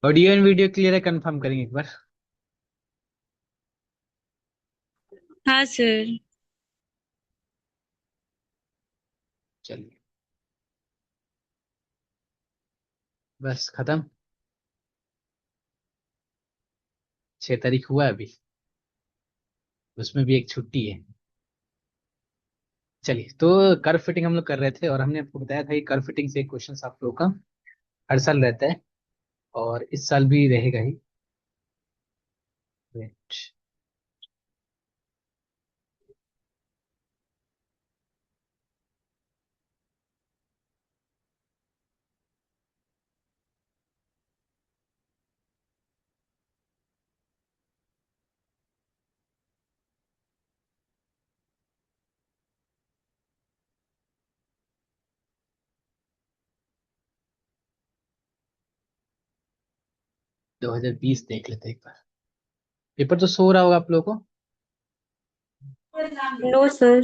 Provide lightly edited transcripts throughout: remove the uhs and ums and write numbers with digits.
Audio and video clear है? Confirm करेंगे एक बार। हाँ सर। चलिए, बस खत्म। 6 तारीख हुआ अभी, उसमें भी एक छुट्टी है। चलिए, तो कर्व फिटिंग हम लोग कर रहे थे और हमने आपको बताया था कि कर्व फिटिंग से क्वेश्चन आप लोग का हर साल रहता है और इस साल भी रहेगा ही। वेट। 2020 देख लेते हैं एक बार। पेपर तो सो रहा होगा आप लोगों को। No sir.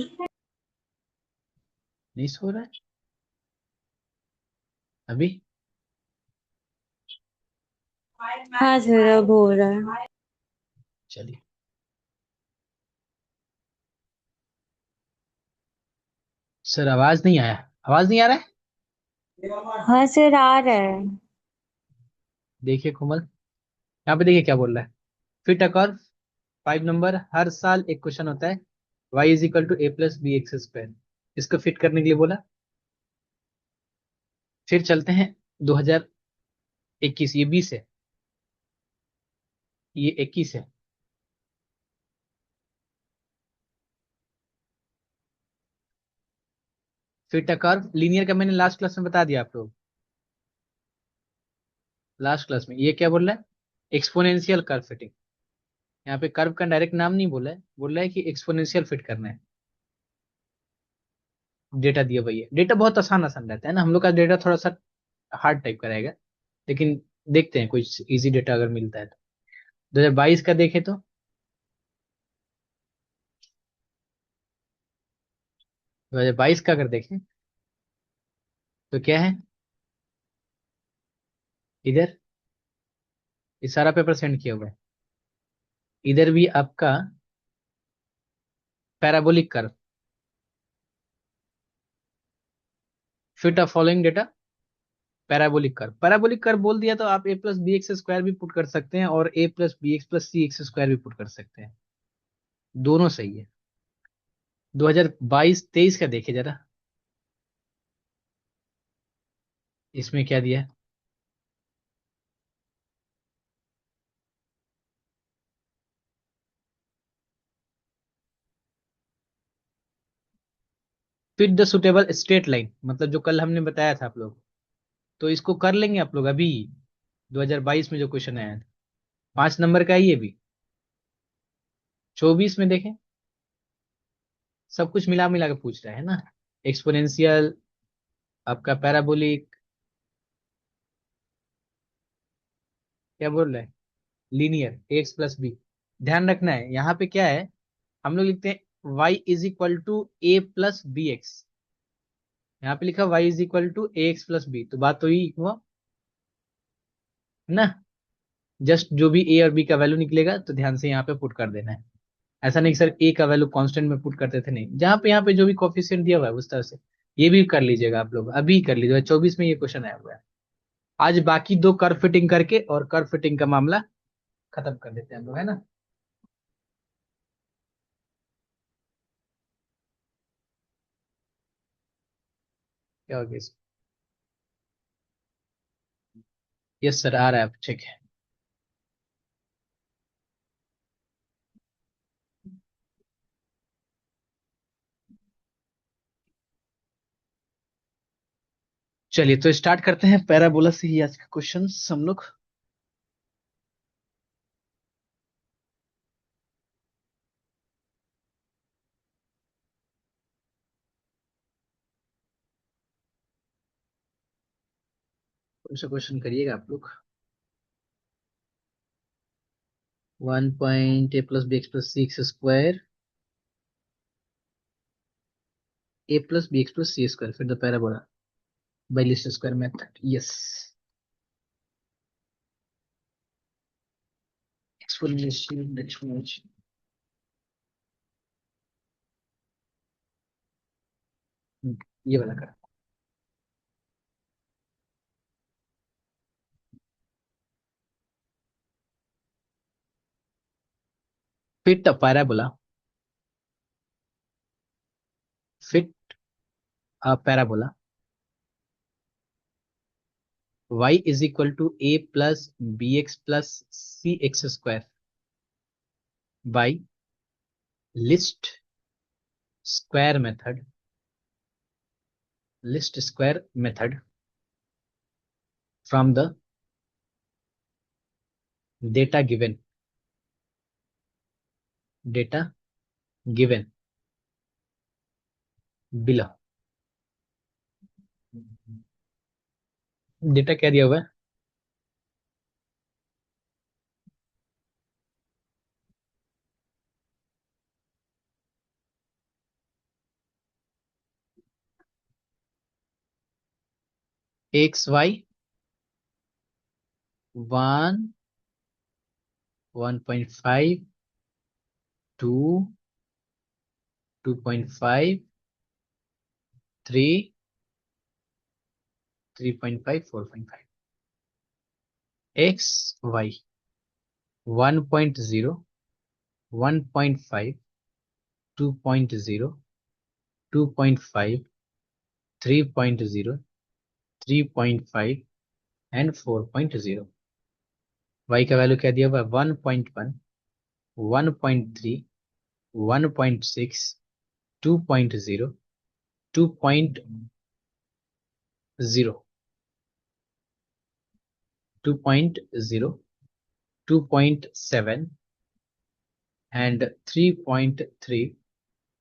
नहीं सो रहा है अभी? हाँ सर, अब हो रहा है। चलिए। सर आवाज नहीं आया। आवाज नहीं आ रहा है? हाँ सर, आ रहा है। देखिए कोमल, यहाँ पे देखिए क्या बोल रहा है। Fit a curve, 5 number. हर साल एक क्वेश्चन होता है, y is equal to a plus b x square. इसको फिट करने के लिए बोला। फिर चलते हैं 2021। ये 20 है, ये 21 है। फिट अ कर्व लीनियर का मैंने लास्ट क्लास में बता दिया आप लोग। लास्ट क्लास में ये क्या बोल रहा है? Exponential curve fitting. यहाँ पे कर्व का डायरेक्ट नाम नहीं बोला है, बोल रहा है कि एक्सपोनेंशियल फिट करना है। डेटा दिया भैया, डेटा बहुत आसान आसान रहता है ना, हम लोग का डेटा थोड़ा सा हार्ड टाइप का रहेगा, लेकिन देखते हैं कुछ इजी डेटा अगर मिलता है तो। 2022 का देखें तो 2022 का अगर देखें तो क्या है इधर? ये सारा पेपर सेंड किया हुआ है। इधर भी आपका पैराबोलिक कर्व। फिट अ following data parabolic curve. Parabolic curve बोल दिया तो आप ए प्लस बी एक्स स्क्वायर भी पुट कर सकते हैं और ए plus b x plus c x square भी पुट कर सकते हैं। दोनों सही है। 2022-23 का देखे जरा, इसमें क्या दिया है? Fit the suitable straight line, मतलब जो कल हमने बताया था आप लोग, तो इसको कर लेंगे आप लोग अभी। 2022 में जो क्वेश्चन आया था, 5 नंबर का ही ये भी। 24 में देखें, सब कुछ मिला मिला के पूछ रहा है ना। एक्सपोनेंशियल, आपका पैराबोलिक, क्या बोल रहा है, लीनियर एक्स प्लस बी। ध्यान रखना है यहाँ पे क्या है, हम लोग लिखते हैं y is equal to a plus b x. यहाँ पे लिखा y is equal to A x plus b, तो बात तो ही हुआ ना। जस्ट जो भी ए और बी का वैल्यू निकलेगा तो ध्यान से यहाँ पे पुट कर देना है। ऐसा नहीं कि सर ए का वैल्यू कांस्टेंट में पुट करते थे, नहीं, जहाँ पे यहाँ पे जो भी कोफिशिएंट दिया हुआ है उस तरह से ये भी कर लीजिएगा आप लोग, अभी कर लीजिएगा। 24 में ये क्वेश्चन आया हुआ है। आज बाकी दो कर्व फिटिंग करके और कर्व फिटिंग का मामला खत्म कर देते हैं हम लोग, है ना। क्या हो गया? यस सर, आ रहा है, ठीक है। चलिए, तो स्टार्ट करते हैं पैराबोला से ही आज का क्वेश्चन हम लोग। कौन सा क्वेश्चन करिएगा आप लोग? 1 point a plus b x plus c x square, a plus b x plus c square, फिर the parabola by least square method. Yes. Exponential exponential ये वाला कर। Fit a parabola, fit a parabola y is equal to a plus b x plus c x square by least square method, least square method from the data given, data given below. Data क्या दिया हुआ है? X y 1, 1.5, 2, 2.5, 3, 3.5, 4.5। X y 1.0, 1.5, 2.0, 2.5, 3.0, 3.5 and 4.0। Y का value क्या दिया हुआ है? 1.1, 1.3, 1.6, 2.0, 2.0, 2.0, 2.7 and 3.3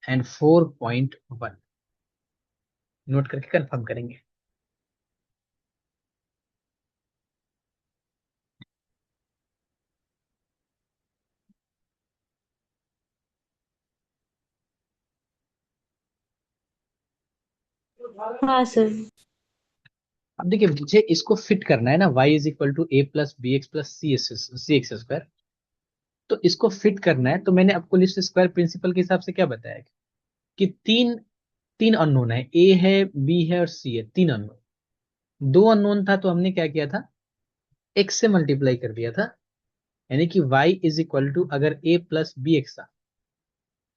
and 4.1। Note करके कंफर्म करेंगे। हाँ सर। अब देखिए मुझे इसको फिट करना है ना, y is equal to a plus b x plus c x square. तो इसको फिट करना है, तो मैंने आपको लिस्ट स्क्वायर प्रिंसिपल के हिसाब से क्या बताया कि तीन तीन अननोन है, ए है, बी है और सी है, तीन अननोन। दो अननोन था तो हमने क्या किया था? एक्स से मल्टीप्लाई कर दिया था। यानी कि y इज इक्वल टू, अगर a प्लस बी एक्स था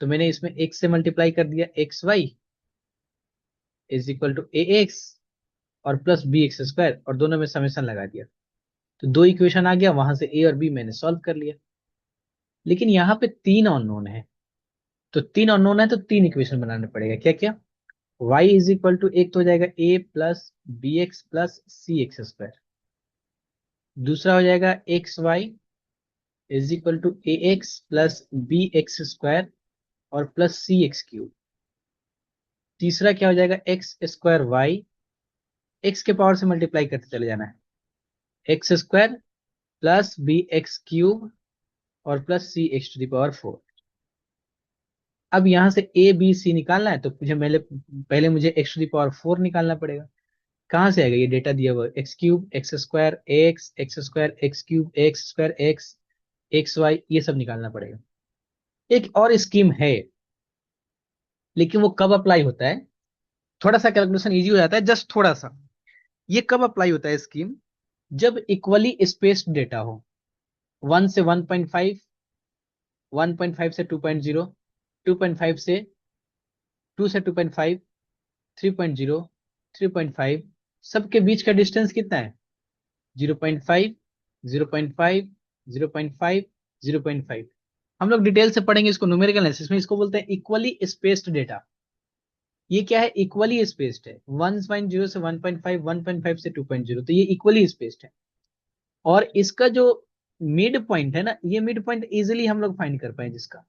तो मैंने इसमें x से मल्टीप्लाई कर दिया, x y is equal to A x और प्लस बी एक्स स्क्वायर, और दोनों में समेशन लगा दिया। तो दो इक्वेशन आ गया, वहां से ए और बी मैंने सॉल्व कर लिया। लेकिन यहाँ पे तीन अननोन है, तो तीन अननोन है तो तीन इक्वेशन बनाने पड़ेगा। क्या क्या? y इज इक्वल टू, एक तो हो जाएगा a plus b x plus c x square, दूसरा हो जाएगा x y is equal to A x plus b x square और प्लस सी एक्स क्यूब, तीसरा क्या हो जाएगा? एक्स स्क्वायर वाई, एक्स के पावर से मल्टीप्लाई करते चले जाना है, x square plus b x cube और plus c x to the power 4। अब यहां से ए बी सी निकालना है तो मुझे पहले पहले मुझे एक्स टू द पावर 4 निकालना पड़ेगा। कहाँ से आएगा? ये डेटा दिया हुआ x cube x square x square x cube x square x y, ये सब निकालना पड़ेगा। एक और स्कीम है, लेकिन वो कब अप्लाई होता है? थोड़ा सा कैलकुलेशन इजी हो जाता है, जस्ट थोड़ा सा। ये कब अप्लाई होता है स्कीम? जब इक्वली स्पेस्ड डेटा हो, 1 से 1.5, 1.5 से 2.0, 2.5 से 2 से 2.5, 3.0, 3.5, सबके बीच का डिस्टेंस कितना है? 0.5, 0.5, 0.5, 0.5। हम लोग डिटेल से पढ़ेंगे इसको न्यूमेरिकल एनालिसिस में। इसको बोलते हैं इक्वली स्पेस्ड डेटा। ये क्या है? इक्वली स्पेस्ड है, 1.0 से 1.5, 1.5 से 2.0, तो ये इक्वली स्पेस्ड है। और इसका जो मिड पॉइंट है ना, ये मिड पॉइंट इजिली हम लोग फाइंड कर पाए जिसका,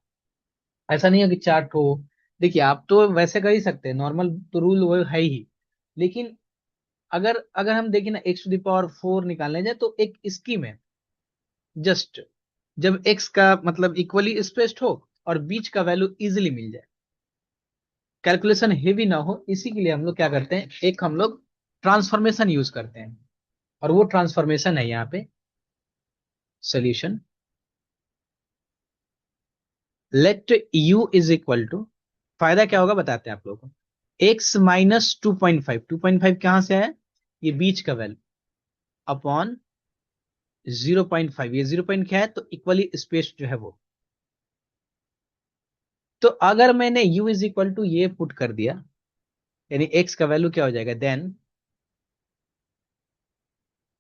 ऐसा नहीं है कि चार्ट हो। देखिए आप तो वैसे कर ही सकते हैं, नॉर्मल तो रूल वो है ही। लेकिन अगर अगर हम देखें ना, एक्स टू द पावर 4 निकालने जाए तो एक स्कीम है, जस्ट जब एक्स का मतलब इक्वली स्पेस्ड हो और बीच का वैल्यू इजिली मिल जाए, कैलकुलेशन हेवी ना हो, इसी के लिए हम लोग क्या करते हैं, एक हम लोग ट्रांसफॉर्मेशन यूज करते हैं। और वो ट्रांसफॉर्मेशन है यहाँ पे solution let u is equal to, फायदा क्या होगा बताते हैं आप लोगों को, x माइनस 2.5, 2.5 कहां से आया, ये बीच का वैल्यू, अपॉन 0.5, ये 0 पॉइंट क्या है, तो इक्वली स्पेस जो है वो। तो अगर मैंने u इज इक्वल टू ये पुट कर दिया, यानी x का वैल्यू क्या हो जाएगा, then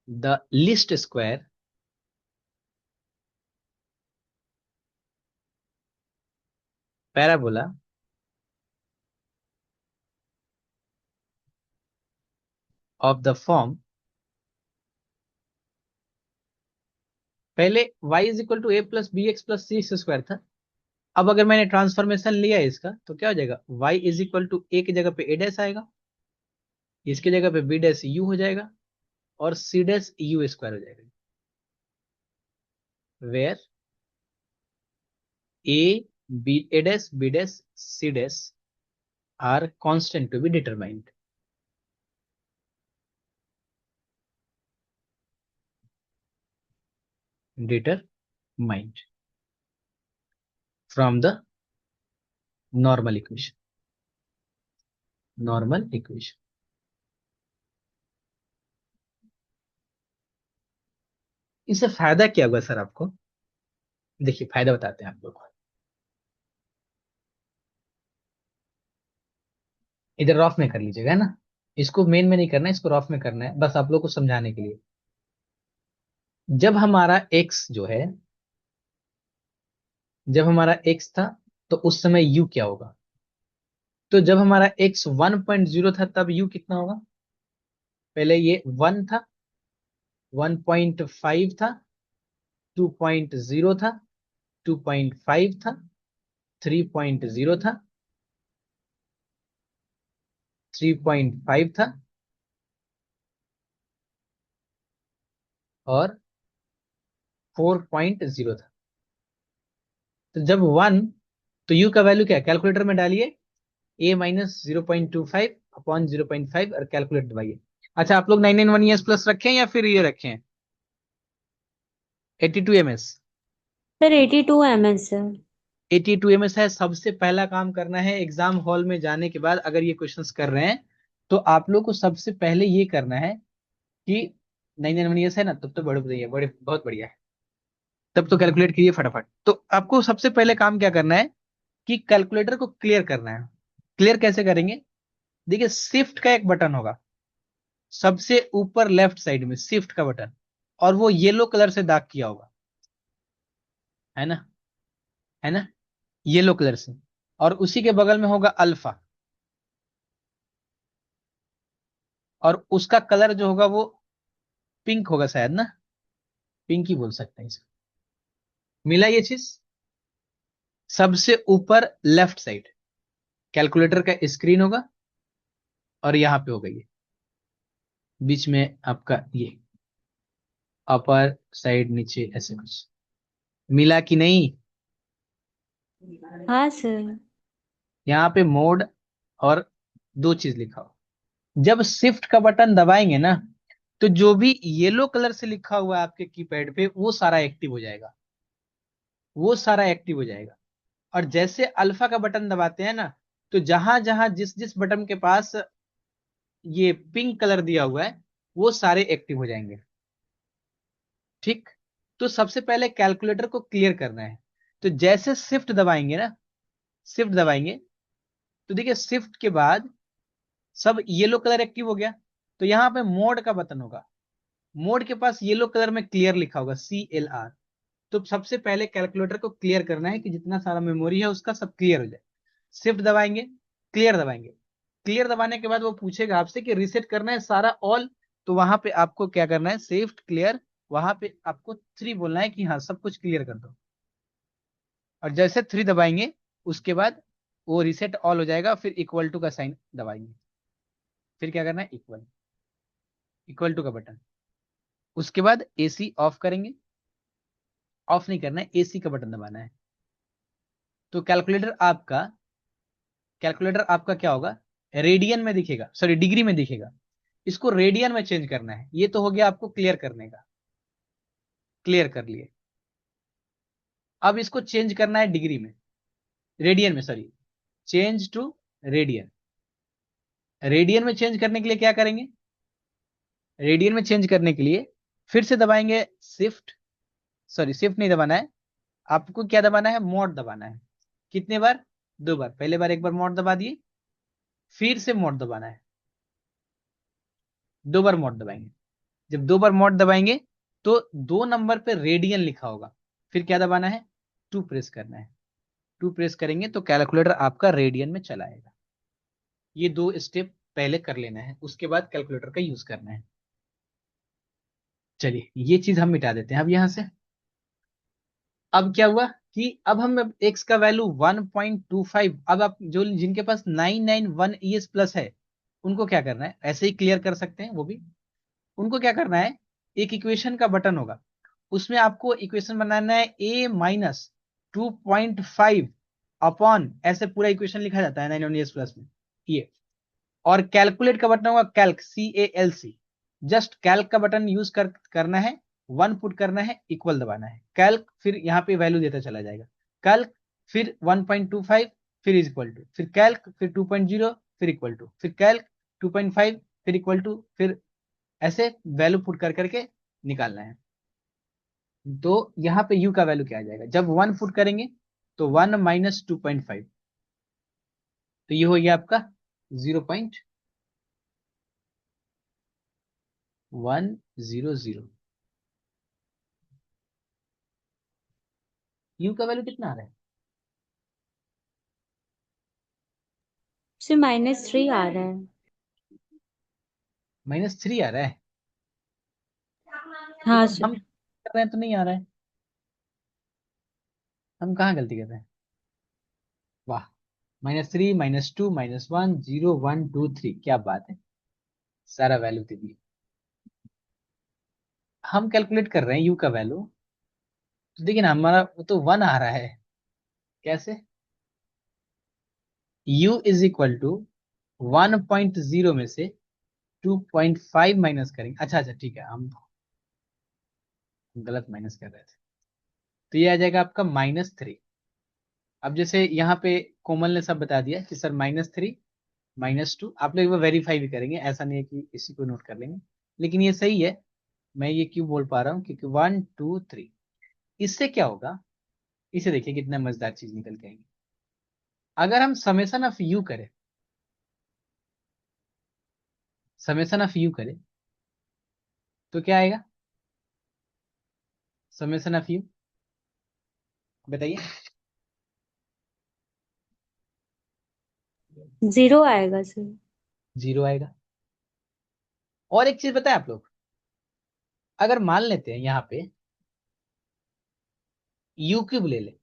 the least square parabola of the form, पहले y is equal to a plus b x plus c square था। अब अगर मैंने ट्रांसफॉर्मेशन लिया इसका तो क्या हो जाएगा, y इज इक्वल टू ए की जगह पे ए डैश आएगा, इसकी जगह पे बी डैश यू हो जाएगा, और सी डैश यू स्क्वायर हो जाएगा, where a b a dash b dash c dash are constant to be determined. Determined from the normal equation, normal equation. इससे फायदा क्या होगा सर आपको, देखिए फायदा बताते हैं आप लोग को। इधर रफ में कर लीजिएगा, है ना, इसको मेन में नहीं करना है, इसको रफ में करना है, बस आप लोग को समझाने के लिए। जब हमारा x जो है, जब हमारा x था तो उस समय u क्या होगा, तो जब हमारा x 1.0 था तब u कितना होगा, पहले ये 1 था, 1.5 था, 2.0 था, 2.5 था, 3.0 था, 3.5 था, और 4.0 था। तो जब 1, तो u का वैल्यू क्या है, कैलकुलेटर में डालिए, a माइनस 0.25 अपॉन 0.5 और कैलकुलेट दबाइए। अच्छा, आप लोग 991 प्लस रखें या फिर ये रखें 82 ms, सर 82 ms है। 82 ms है। सबसे पहला काम करना है एग्जाम हॉल में जाने के बाद, अगर ये क्वेश्चंस कर रहे हैं तो आप लोग को सबसे पहले ये करना है कि 991 है ना, तब तो बड़े बढ़िया, बड़े बहुत बढ़िया है, तब तो कैलकुलेट कीजिए फटाफट। तो आपको सबसे पहले काम क्या करना है कि कैलकुलेटर को क्लियर करना है। क्लियर कैसे करेंगे, देखिए शिफ्ट का एक बटन होगा सबसे ऊपर लेफ्ट साइड में, शिफ्ट का बटन, और वो येलो कलर से दाग किया होगा, है ना, है ना, येलो कलर से, और उसी के बगल में होगा अल्फा, और उसका कलर जो होगा वो पिंक होगा शायद ना, पिंक ही बोल सकते हैं इसको। मिला ये चीज, सबसे ऊपर लेफ्ट साइड कैलकुलेटर का स्क्रीन होगा, और यहाँ पे होगा ये बीच में आपका ये अपर साइड नीचे ऐसे कुछ, मिला कि नहीं, हाँ सर। यहाँ पे मोड और दो चीज लिखा हो। जब शिफ्ट का बटन दबाएंगे ना, तो जो भी येलो कलर से लिखा हुआ है आपके कीपैड पे वो सारा एक्टिव हो जाएगा, वो सारा एक्टिव हो जाएगा। और जैसे अल्फा का बटन दबाते हैं ना, तो जहां जहां जिस जिस बटन के पास ये पिंक कलर दिया हुआ है वो सारे एक्टिव हो जाएंगे, ठीक। तो सबसे पहले कैलकुलेटर को क्लियर करना है, तो जैसे शिफ्ट दबाएंगे ना, शिफ्ट दबाएंगे, तो देखिए शिफ्ट के बाद सब येलो कलर एक्टिव हो गया, तो यहाँ पे मोड का बटन होगा, मोड के पास येलो कलर में क्लियर लिखा होगा CLR। तो सबसे पहले कैलकुलेटर को क्लियर करना है कि जितना सारा मेमोरी है उसका सब क्लियर हो जाए। शिफ्ट दबाएंगे, क्लियर दबाएंगे, क्लियर दबाने के बाद वो पूछेगा आपसे कि रीसेट करना है सारा ऑल, तो वहां पे आपको क्या करना है, शिफ्ट क्लियर, वहां पे आपको 3 बोलना है कि हाँ सब कुछ क्लियर कर दो, और जैसे 3 दबाएंगे उसके बाद वो रीसेट ऑल हो जाएगा, फिर इक्वल टू का साइन दबाएंगे, फिर क्या करना है, इक्वल, इक्वल टू का बटन, उसके बाद AC ऑफ करेंगे, ऑफ नहीं करना है, AC का बटन दबाना है। तो कैलकुलेटर आपका क्या होगा, रेडियन में दिखेगा, सॉरी डिग्री में दिखेगा, इसको रेडियन में चेंज करना है। ये तो हो गया आपको क्लियर करने का, क्लियर कर लिए। अब इसको चेंज करना है डिग्री में, रेडियन में, sorry, change to radian. Radian में चेंज करने के लिए क्या करेंगे? रेडियन में चेंज करने के लिए फिर से दबाएंगे शिफ्ट, सॉरी शिफ्ट नहीं दबाना है, आपको क्या दबाना है? मोड दबाना है। कितने बार? 2 बार। पहले बार एक बार मोड दबा दिए, फिर से मोड दबाना है, 2 बार मोड दबाएंगे। जब 2 बार मोड दबाएंगे तो 2 नंबर पे रेडियन लिखा होगा, फिर क्या दबाना है? 2 प्रेस करना है। 2 प्रेस करेंगे तो कैलकुलेटर आपका रेडियन में चला आएगा। ये 2 स्टेप पहले कर लेना है, उसके बाद कैलकुलेटर का यूज करना है। चलिए ये चीज हम मिटा देते हैं अब यहां से। अब क्या हुआ कि अब हम एक्स का वैल्यू 1.25, अब आप जो जिनके पास 991 ES प्लस है उनको क्या करना है? ऐसे ही क्लियर कर सकते हैं वो भी। उनको क्या करना है? एक इक्वेशन का बटन होगा, उसमें आपको इक्वेशन बनाना है A-2.5 अपॉन, ऐसे पूरा इक्वेशन लिखा जाता है 991 प्लस में ये। और कैलकुलेट का बटन होगा, कैल्क, CALC। जस्ट कैल्क का बटन यूज करना है, 1 पुट करना है, इक्वल दबाना है, कैल्क, फिर यहाँ पे वैल्यू देता चला जाएगा, कैल्क, फिर 1.25, फिर इज इक्वल टू, फिर कैल्क, फिर 2.0, फिर इक्वल टू, फिर कैल्क 2.5, फिर इक्वल टू, फिर ऐसे वैल्यू पुट कर करके निकालना है। तो यहाँ पे u का वैल्यू क्या आ जाएगा? जब 1 पुट करेंगे तो 1 माइनस 2.5, तो ये हो गया आपका 0.100। u का वैल्यू कितना आ रहा है? सर -3 आ रहा है। -3 आ रहा है? हाँ लेकिन हम सर। कर रहे हैं तो नहीं आ रहा है, हम कहाँ गलती कर रहे हैं? वाह, -3, -2, -1, 0, 1, 2, 3, क्या बात है, सारा वैल्यू दे दिए। हम कैलकुलेट कर रहे हैं u का वैल्यू, तो देखिए ना हमारा वो तो 1 आ रहा है। कैसे? u इज इक्वल टू 1.0 में से 2.5 माइनस करेंगे। अच्छा अच्छा ठीक है, हम गलत माइनस कर रहे थे। तो ये आ जाएगा आपका -3। अब जैसे यहाँ पे कोमल ने सब बता दिया कि सर -3, -2, आप लोग एक बार वेरीफाई भी करेंगे, ऐसा नहीं है कि इसी को नोट कर लेंगे, लेकिन ये सही है। मैं ये क्यों बोल पा रहा हूँ? क्योंकि 1, 2, 3, इससे क्या होगा, इसे देखिए कितना मजेदार चीज निकल के आएंगे। अगर हम समेसन ऑफ यू करें, समेसन ऑफ यू करें तो क्या आएगा? समेसन ऑफ यू बताइए। 0 आएगा सर। 0 आएगा। और एक चीज बताएं आप लोग, अगर मान लेते हैं यहाँ पे यू क्यूब ले ले,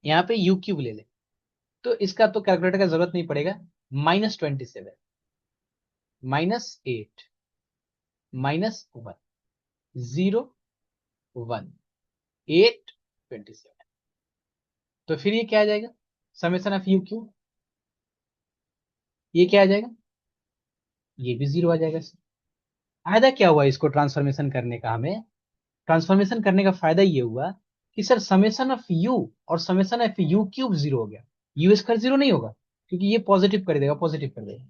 यहाँ पे यू क्यूब ले ले, तो इसका तो कैलकुलेटर का जरूरत नहीं पड़ेगा। -27, -8, -1, 0, 1, 8, 27, तो फिर ये क्या आ जाएगा? समेसन ऑफ यू क्यूब, ये क्या आ जाएगा? ये भी 0 आ जाएगा। फायदा क्या हुआ इसको ट्रांसफॉर्मेशन करने का? हमें ट्रांसफॉर्मेशन करने का फायदा ये हुआ कि सर समेसन ऑफ यू और समेसन ऑफ यू क्यूब 0 हो गया, यू स्क्वायर 0 नहीं होगा, क्योंकि ये पॉजिटिव कर देगा, पॉजिटिव कर देगा।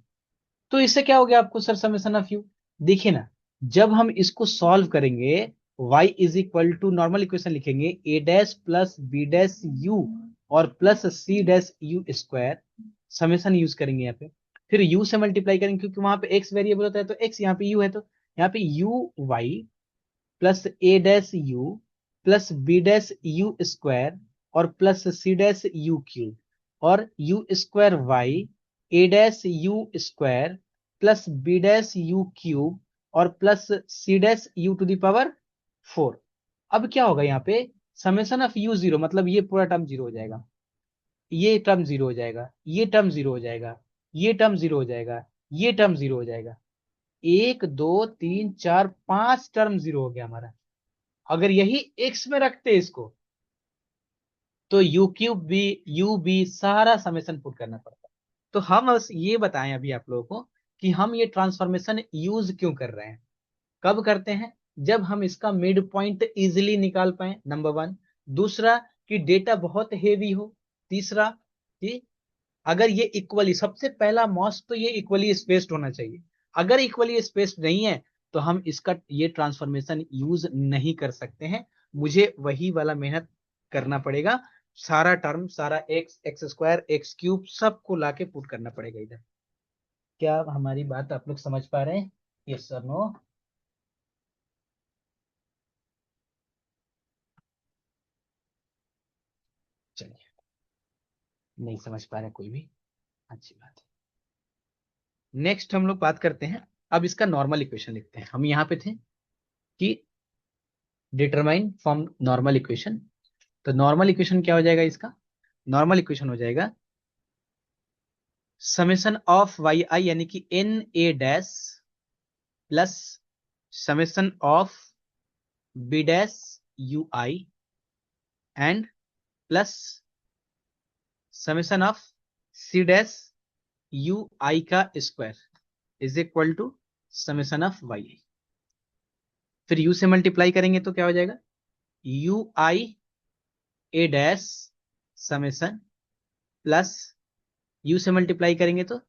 तो इससे क्या हो गया आपको सर समेसन ऑफ यू? देखिए ना, जब हम इसको सॉल्व करेंगे, y is equal to, normal equation लिखेंगे, a dash plus b dash u और plus c dash u square, summation use करेंगे यहाँ पे, फिर u से मल्टीप्लाई करेंगे, क्योंकि वहां पे x वेरिएबल होता है तो x, यहाँ पे u है तो यहाँ पे u y plus a dash u plus b dash u square और plus c dash u cube और u square y a dash u square plus b dash u cube और plus c dash u to the power 4। अब क्या होगा यहाँ पे? Summation of you 0, मतलब ये पूरा टर्म 0 हो जाएगा, ये टर्म 0 हो जाएगा, ये टर्म 0 हो जाएगा, ये टर्म 0 हो जाएगा, ये टर्म 0 हो जाएगा, 1, 2, 3, 4, 5 टर्म 0 हो गया हमारा। अगर यही एक्स में रखते इसको तो यू क्यूब भी, यू भी, सारा समेसन पुट करना पड़ता। तो हम बस ये बताएं अभी आप लोगों को कि हम ये ट्रांसफॉर्मेशन यूज क्यों कर रहे हैं, कब करते हैं? जब हम इसका मिड पॉइंट इजिली निकाल पाए, नंबर वन। दूसरा कि डेटा बहुत हेवी हो। तीसरा कि अगर ये इक्वली, सबसे पहला मॉस्ट तो ये इक्वली स्पेस्ड होना चाहिए। अगर इक्वली स्पेस्ड नहीं है तो हम इसका ये ट्रांसफॉर्मेशन यूज नहीं कर सकते हैं। मुझे वही वाला मेहनत करना पड़ेगा, सारा टर्म, सारा x, x square, x cube, सबको लाके पुट करना पड़ेगा इधर। क्या हमारी बात आप लोग समझ पा रहे हैं? Yes sir, no? चलिए, नहीं समझ पा रहे कोई भी, अच्छी बात है। नेक्स्ट हम लोग बात करते हैं, अब इसका नॉर्मल इक्वेशन लिखते हैं। हम यहाँ पे थे कि डिटरमाइन फ्रॉम नॉर्मल इक्वेशन। तो नॉर्मल इक्वेशन क्या हो जाएगा इसका? नॉर्मल इक्वेशन हो जाएगा समेशन ऑफ वाई आई यानी कि n a dash plus summation of b dash u i and plus summation of c dash u i का square is equal to summation of y i. फिर u से multiply करेंगे तो क्या हो जाएगा? U i a dash summation plus u से multiply करेंगे तो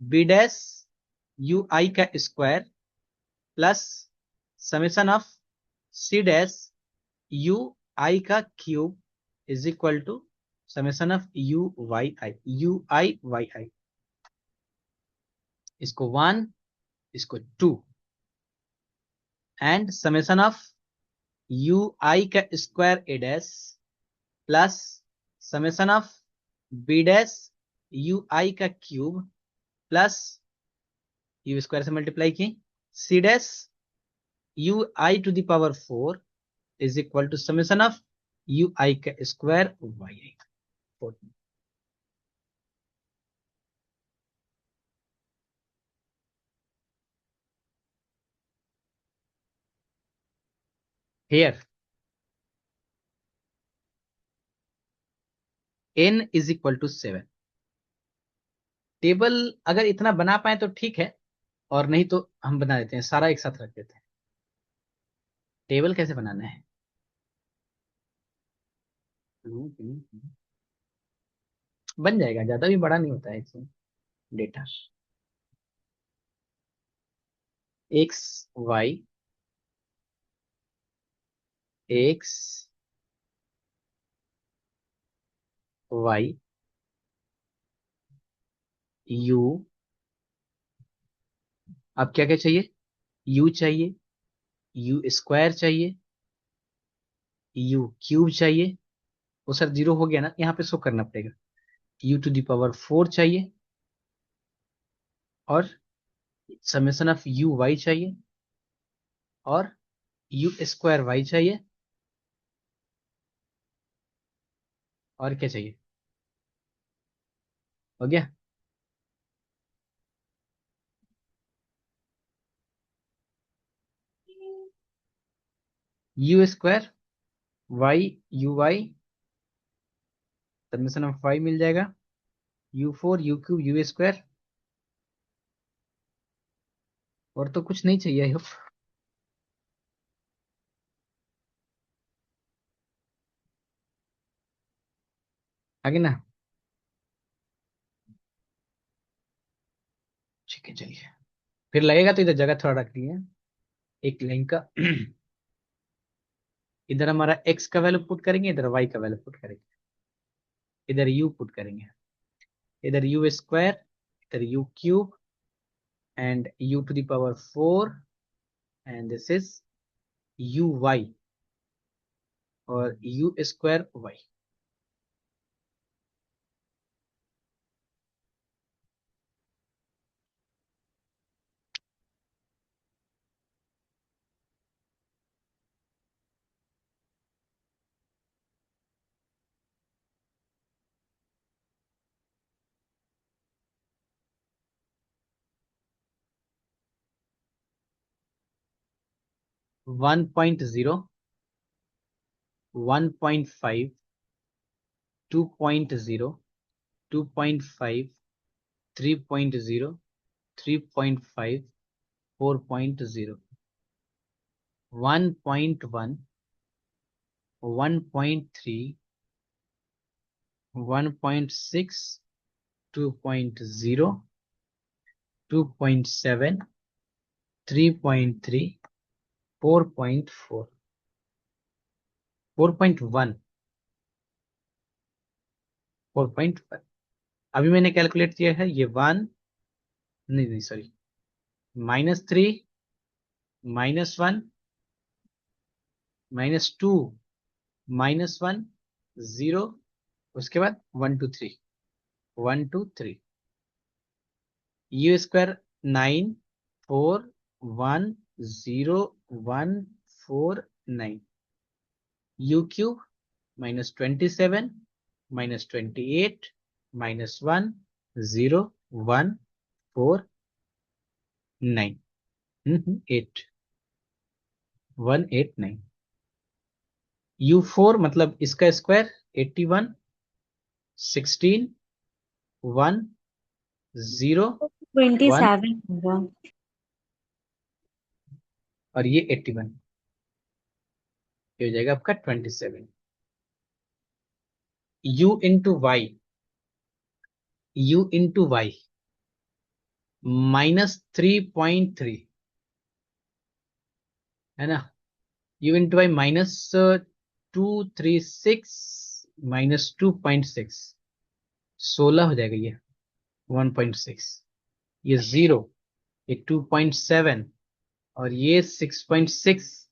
बी डैश यू आई का square plus summation of c dash u i का cube is equal to summation of u i y i. इसको वन, इसको two, and summation of u i का square a dash plus summation of b dash u i का cube plus u square से multiply किए c dash u i to the power 4 is equal to summation of u i का square y i. Here n is equal to 7। Table अगर इतना बना पाए तो ठीक है, और नहीं तो हम बना देते हैं, सारा एक साथ रख देते हैं। टेबल कैसे बनाना है? बन जाएगा, ज्यादा भी बड़ा नहीं होता है इसमें data. X y, x y, u, अब क्या क्या चाहिए? यू चाहिए, यू स्क्वायर चाहिए, यू क्यूब चाहिए। वो सर जीरो हो गया ना, यहाँ पे शो करना पड़ेगा। यू टू दी पावर 4 चाहिए, और समेशन ऑफ यू वाई चाहिए, और यू स्क्वायर वाई चाहिए, और क्या चाहिए? हो गया। U square y u y, summation of y मिल जाएगा, u four u cube u square, और तो कुछ नहीं चाहिए आई होप। आगे ना, ठीक है चलिए। फिर लगेगा तो इधर जगह थोड़ा रख दिए एक लाइन का। इधर हमारा एक्स का वैल्यू पुट करेंगे, इधर वाई का वैल्यू पुट करेंगे, इधर यू पुट करेंगे, इधर यू स्क्वायर, इधर u cube, and u to the power 4, and this is u y और यू स्क्वायर वाई। 1.0, 1.5, 2.0, 2.5, 3.0, 3.5, 4.0। 1.1, 1.3, 1.6, 2.0, 2.7, 3.3, 4.4, 4.1, 4.1। अभी मैंने कैलकुलेट किया है ये 1, नहीं नहीं सॉरी, -3, -1, -2, -1, 0, उसके बाद 1 2 3, 1 2 3, U², 9, 4, 1, 0, 1, 4, 9, U³, -27, -28, -1, 0, 1, 4, 9, 8, 1, 8, 9। U4 मतलब इसका स्क्वायर 81, 16, 1, 0, 1 27 होगा। और ये 81, ये हो जाएगा आपका 27। U इंटू वाई -3.3 है ना। U इंटू वाई -236 -2.6, 16 हो जाएगा ये 1.6, ये 0, ये 2.7, और ये 6.6,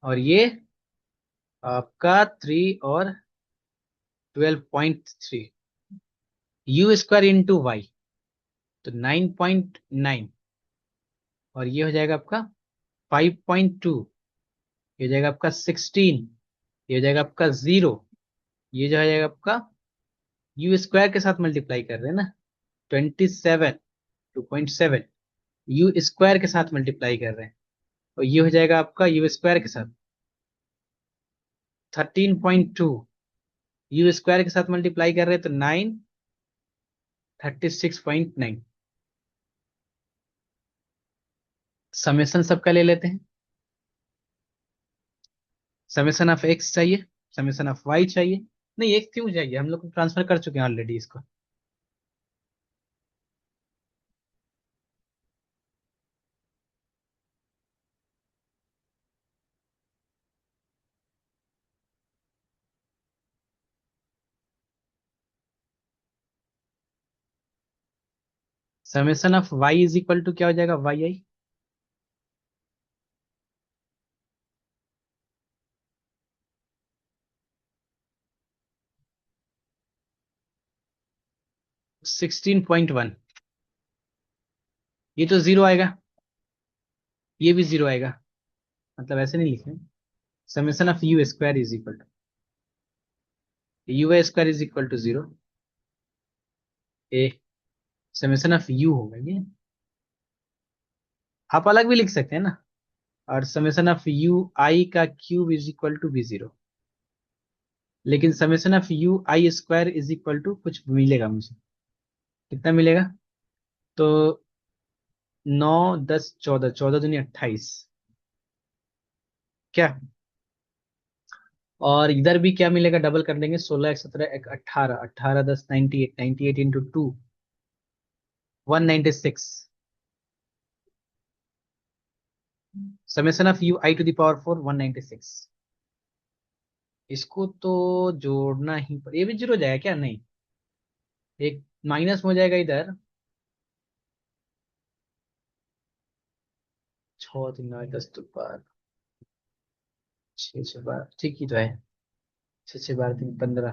और ये आपका 3 और 12.3। U² इंटू वाई तो 9.9, और ये हो जाएगा आपका 5.2, ये हो जाएगा आपका 16, ये हो जाएगा आपका 0, ये जो हो जाएगा आपका U² के साथ मल्टीप्लाई कर रहे हैं ना, 27, 2.7 U² के साथ मल्टीप्लाई कर रहे हैं, और ये हो जाएगा आपका U² के साथ 13.2, U² के साथ मल्टीप्लाई कर रहे हैं तो 9, 36.9। समेशन सबका ले लेते हैं। समेशन ऑफ एक्स चाहिए, समेशन ऑफ वाई चाहिए, नहीं एक क्यों चाहिए, हम लोग ट्रांसफर कर चुके हैं ऑलरेडी इसको। Summation of y is equal to क्या हो जाएगा, वाई आई 16.1, ये तो 0 आएगा, ये भी 0 आएगा, मतलब ऐसे नहीं लिखे। Summation of U² is equal to U² is equal to 0, a summation of u होगा ये, आप अलग भी लिख सकते हैं ना। और समेशन ऑफ UI का cube is equal to B0, लेकिन summation of UI² is equal to कुछ मिलेगा मुझे, कितना मिलेगा, तो 9, 10, 14, 14 दूनी 28, क्या, और इधर भी क्या मिलेगा, डबल कर देंगे, 16, 1, 17, 1, 18, 18, 10, 98, 98 इंटू 2, 196। Summation of UI⁴ 196। इसको तो जोड़ना ही पड़े, ये भी 0 जाएगा क्या, नहीं, एक माइनस हो जाएगा इधर, 6 3 9 10 तो 12, 6 6 12 ठीक ही तो है, 6 6 12 3 15,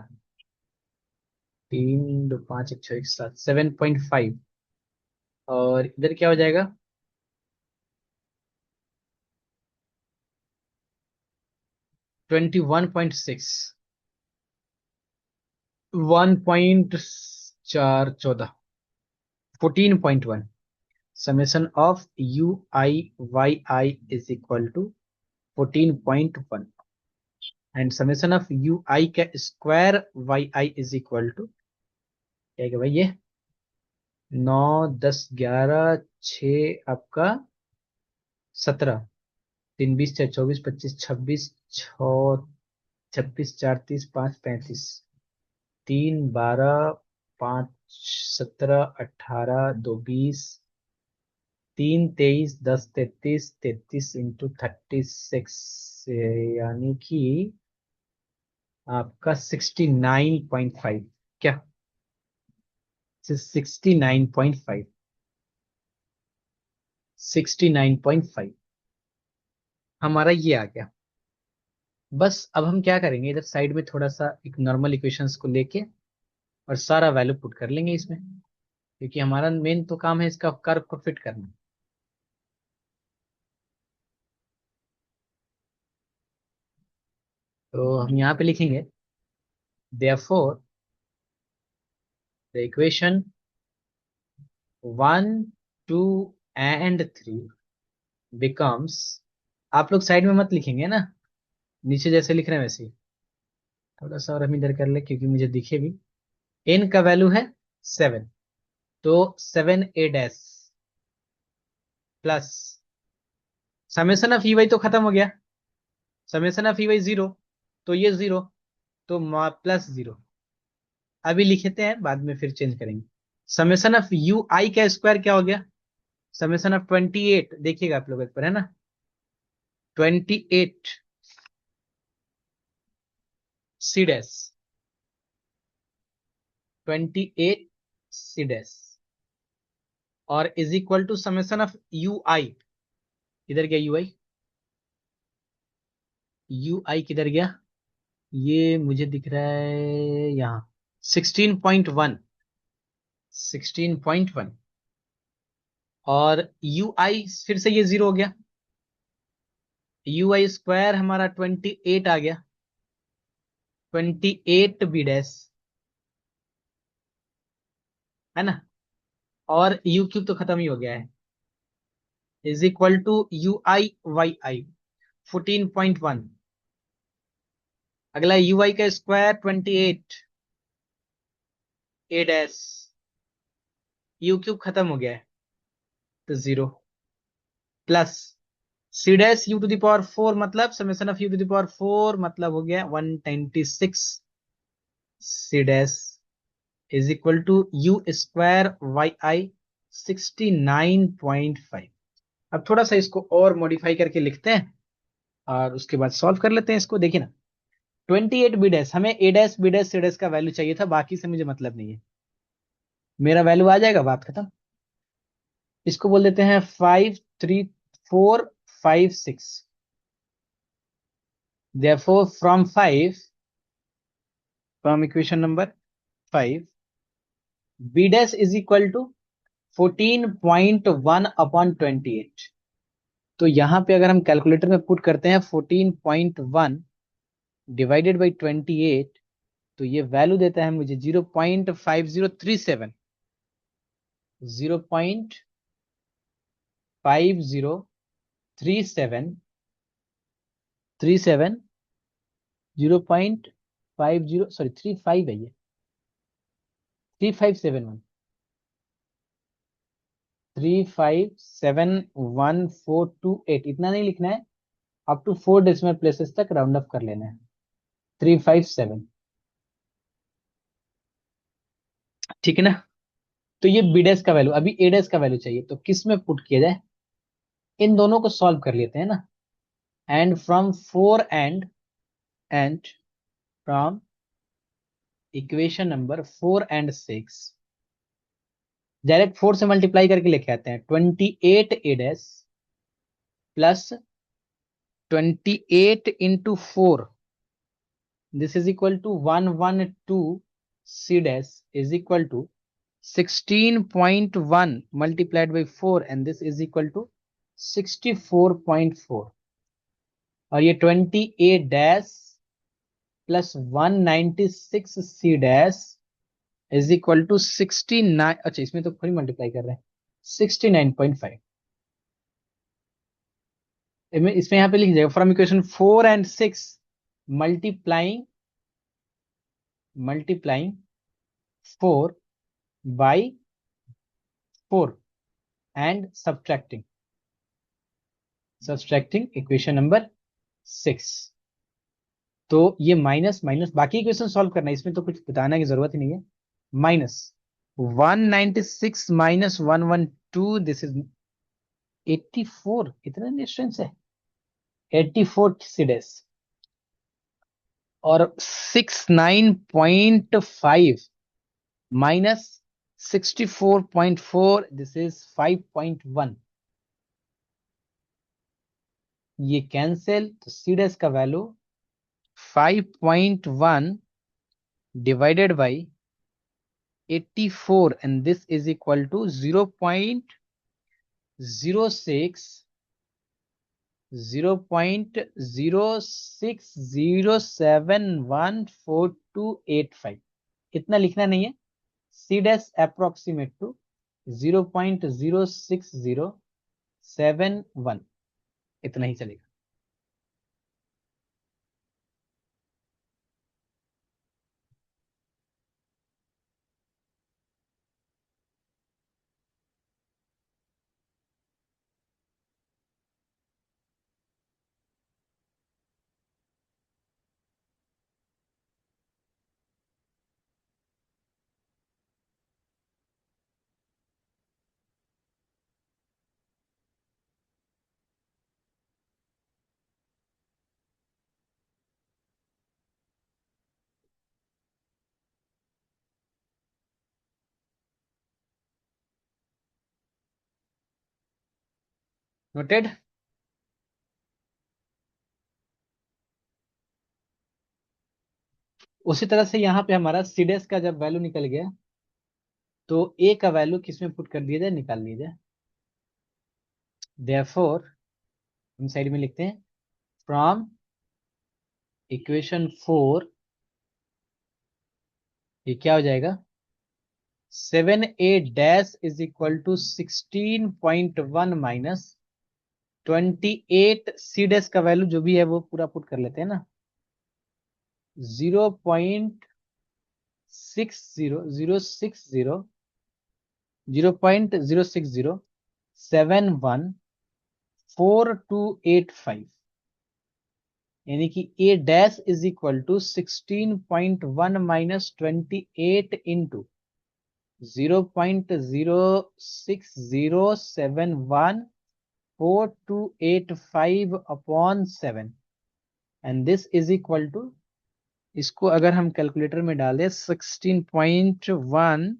3 2 5 1 6 1 7, 7.5, और इधर क्या हो जाएगा, 21.6, 1.414, 14.1। Summation of UI YI is equal to 14.1, and summation of UI का square YI is equal to क्या है भाई, ये 9 10 11 6 आपका 17, 3 20 6 24 25 26 6 26 4 30 5 35 3 12 5 17 18 2 20 3 23 10 33 33 इंटू 36 यानी कि आपका 69.5 क्या 69.5 69.5 हमारा ये आ गया। बस अब हम क्या करेंगे, इधर साइड में थोड़ा सा एक नॉर्मल इक्वेशंस को लेके और सारा वैल्यू पुट कर लेंगे इसमें, क्योंकि हमारा मेन तो काम है इसका कर्व को फिट करना। तो हम यहाँ पे लिखेंगे therefore the equation 1 2 and 3 becomes, आप लोग साइड में मत लिखेंगे ना, नीचे जैसे लिख रहे हैं वैसे ही। थोड़ा सा और हम इधर कर ले क्योंकि मुझे दिखे भी। n का वैल्यू है 7, तो 7a dash plus summation of e y तो खत्म हो गया, समेसन ऑफ ई वाई 0, तो ये 0, तो प्लस 0 अभी लिखते हैं, बाद में फिर चेंज करेंगे। समेसन ऑफ यू आई का स्क्वायर क्या हो गया, समेसन ऑफ 28, देखिएगा आप लोग पर है ना, 28 सी डैश, 28 सी डैश और is equal to summation of u i, इधर गया यू आई, यू आई किधर गया, ये मुझे दिख रहा है यहाँ 16.1, 16.1 और यू आई फिर से ये 0 हो गया, यू आई स्क्वायर हमारा 28 आ गया, 28 बी डैश है ना, और यू क्यूब तो खत्म ही हो गया है, is equal to u i y i 14.1, अगला यू आई का square 28 a dash, u cube खत्म हो गया है तो 0 plus c dash u to the power 4, मतलब summation of u to the power 4 मतलब हो गया 196 c dash is equal to u square y i 69.5। अब थोड़ा सा इसको और मॉडिफाई करके लिखते हैं और उसके बाद सॉल्व कर लेते हैं इसको। देखिए ना 28 बी डैश, हमें a dash b dash c dash का वैल्यू चाहिए था, बाकी से मुझे मतलब नहीं है, मेरा वैल्यू आ जाएगा, बात खत्म। इसको बोल देते हैं 5 3 4 5 6, therefore from equation number 5 b dash is equal to 14.1 upon 28। तो यहां पे अगर हम कैलकुलेटर में पुट करते हैं 14.1 डिवाइडेड बाई 28, तो ये वैल्यू देता है मुझे 0.5037, 0.5037 0.50 सॉरी 35 है ये, 3571 3571428, इतना नहीं लिखना है, अप टू 4 डेसिमल प्लेसेस तक राउंड अप कर लेना है, 357, ठीक है ना। तो ये बी डैश का वैल्यू, अभी ए डैश का वैल्यू चाहिए, तो किस में पुट किया जाए, इन दोनों को सॉल्व कर लेते हैं ना। And from 4 and from equation number 4 and 6 direct 4 से मल्टीप्लाई करके लेके आते हैं, 28 a dash plus 28 into 4, this is equal to 112 c dash is equal to 16.1 multiplied by 4 and this is equal to 64.4 और ये 28 dash plus 196 c dash is equal to 69, अच्छा इसमें तो थोड़ी मल्टीप्लाई कर रहे हैं, 69.5, इसमें यहाँ पे लिख जाएगा from equation 4 and 6 multiplying multiplying 4 by 4 and subtracting, subtracting equation number 6। तो ये माइनस माइनस, बाकी इक्वेशन सॉल्व करना है, इसमें तो कुछ बताने की जरूरत ही नहीं है। माइनस 196 माइनस 112, दिस इज 84, इतना डिस्टेंस है, 84 सीडेस। और 69.5 माइनस 64.4, दिस इज 5.1। ये कैंसिल, तो सीडेस का value 5.1 divided by 84, and this is equal to 0.06071428 इतना लिखना नहीं है, सी डैश अप्रोक्सीमेट टू 0.06071, इतना ही चलेगा। नोटेड। उसी तरह से यहाँ पे हमारा सीडेस का जब वैल्यू निकल गया, तो ए का वैल्यू किसमें पुट कर दिया जाए, निकाल लिया जाए। देयरफॉर हम साइड में लिखते हैं, फ्रॉम इक्वेशन 4, ये क्या हो जाएगा, 7a dash is equal to 16.1 minus 28, c dash का वैल्यू जो भी है वो पूरा पुट कर लेते हैं ना, 0.060 यानी कि a dash is equal to 16.1 minus 28 into 0.060714285 upon 7, and this is equal to, इसको अगर हम कैलकुलेटर में डालें, 16.1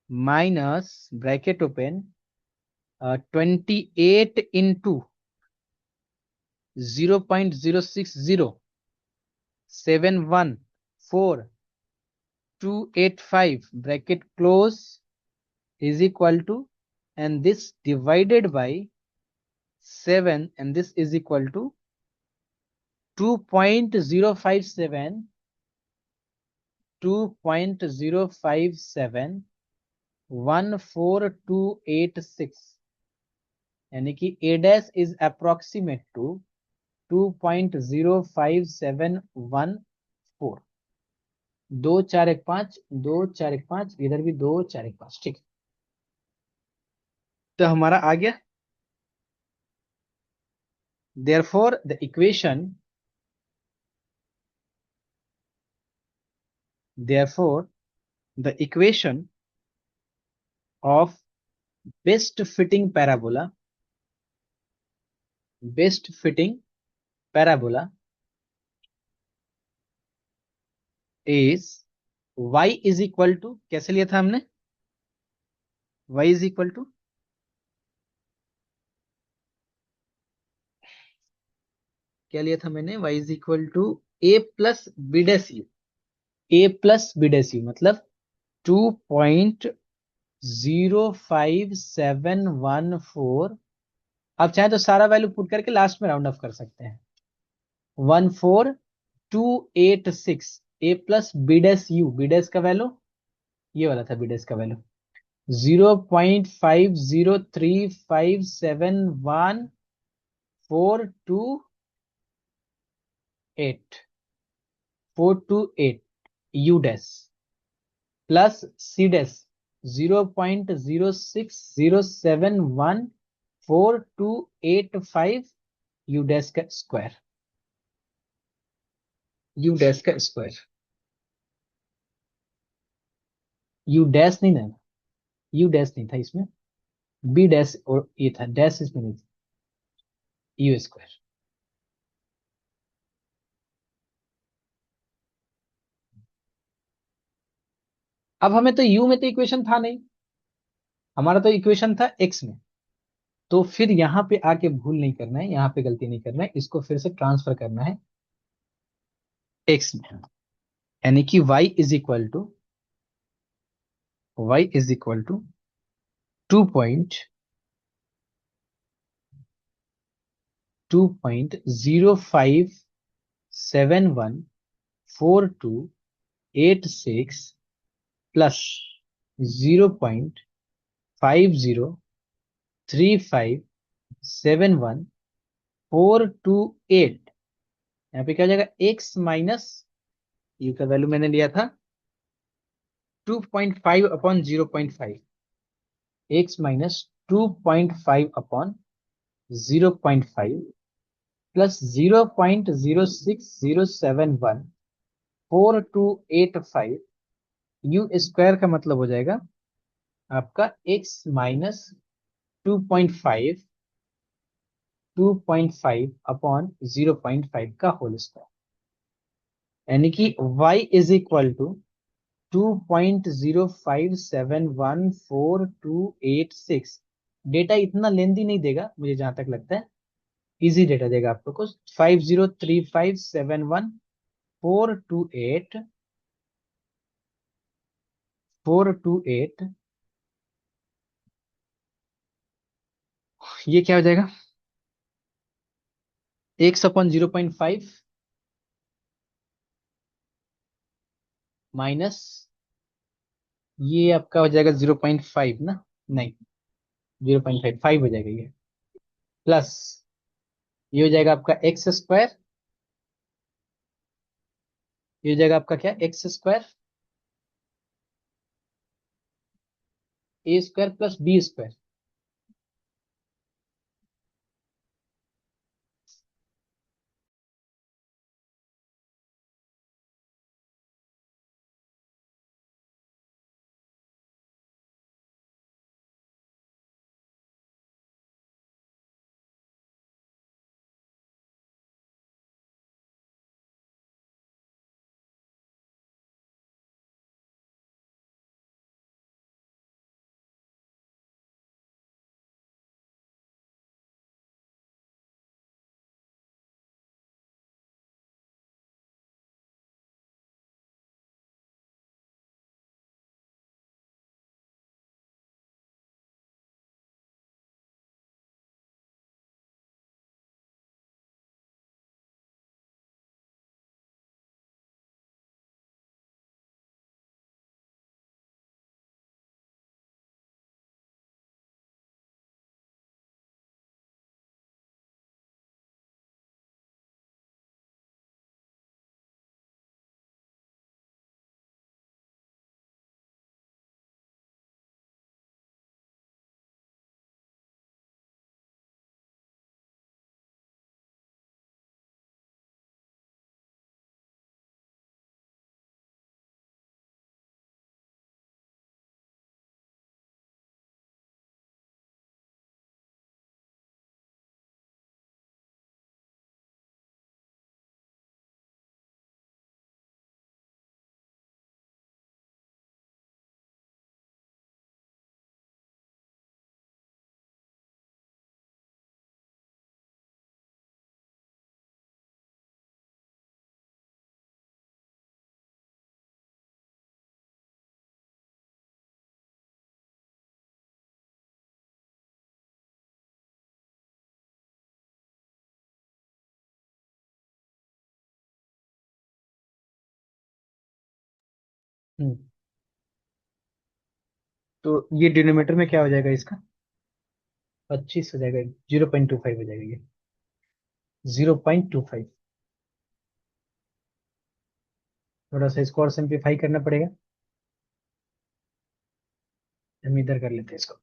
minus bracket open 28 into 0.060714285 bracket close is equal to, and this divided by 7, and this is equal to 2.057 14286, यानी कि a dash is approximate to 2.05714। 2415 2415, इधर भी 2415, ठीक। तो हमारा आ गया, therefore the equation, therefore the equation of best fitting parabola, best fitting parabola is y is equal to, कैसे लिया था हमने, y is equal to, क्या लिया था मैंने, y is equal to a plus b dash u, a plus b dash u मतलब 2.05714। आप चाहे तो सारा वैल्यू पुट करके लास्ट में राउंड ऑफ कर सकते हैं, 14286, a plus b dash u, b dash का वैल्यू ये वाला था, बी डैश का value 0.03571428428 u dash plus c dash 0.060714285 u dash का स्क्वायर, यू डैश का स्क्वायर, यू डैश नहीं ना, यू डैश नहीं था इसमें, बी डैश और ये था, डैश इसमें नहीं था, यू स्क्वायर। अब हमें तो यू में तो इक्वेशन था नहीं, हमारा तो इक्वेशन था एक्स में। तो फिर यहाँ पे आके भूल नहीं करना है, यहाँ पे गलती नहीं करना है, इसको फिर से ट्रांसफर करना है एक्स में। यानी कि y is equal to 2.2.05714286 plus 0.503571 428। यहाँ पे क्या हो जाएगा, x माइनस, यू का वैल्यू मैंने लिया था 2.5/0.5, x minus 2.5/0.5 plus 0.06071 4285। U square का मतलब हो जाएगा आपका x माइनस 2.5 का होल स्क्वायर। यानी कि y is equal to 2.0571486। Data इतना लेंदी नहीं देगा मुझे जहां तक लगता है, इजी डेटा देगा आपको कुछ 503571 428 ये क्या हो जाएगा, x/0.5 माइनस, ये आपका हो जाएगा 0.5 ना, नहीं 0.5 हो जाएगा ये, प्लस ये हो जाएगा आपका एक्स स्क्वायर, ये हो जाएगा आपका क्या, एक्स स्क्वायर ए स्क्वायर प्लस बी स्क्वायर। हम्म, तो ये डिनोमीटर में क्या हो जाएगा इसका, 25 हो जाएगा, 0.25 हो जाएगा ये, 0.25। थोड़ा सा इसको और सिंप्लीफाई करना पड़ेगा, हम इधर कर लेते हैं इसको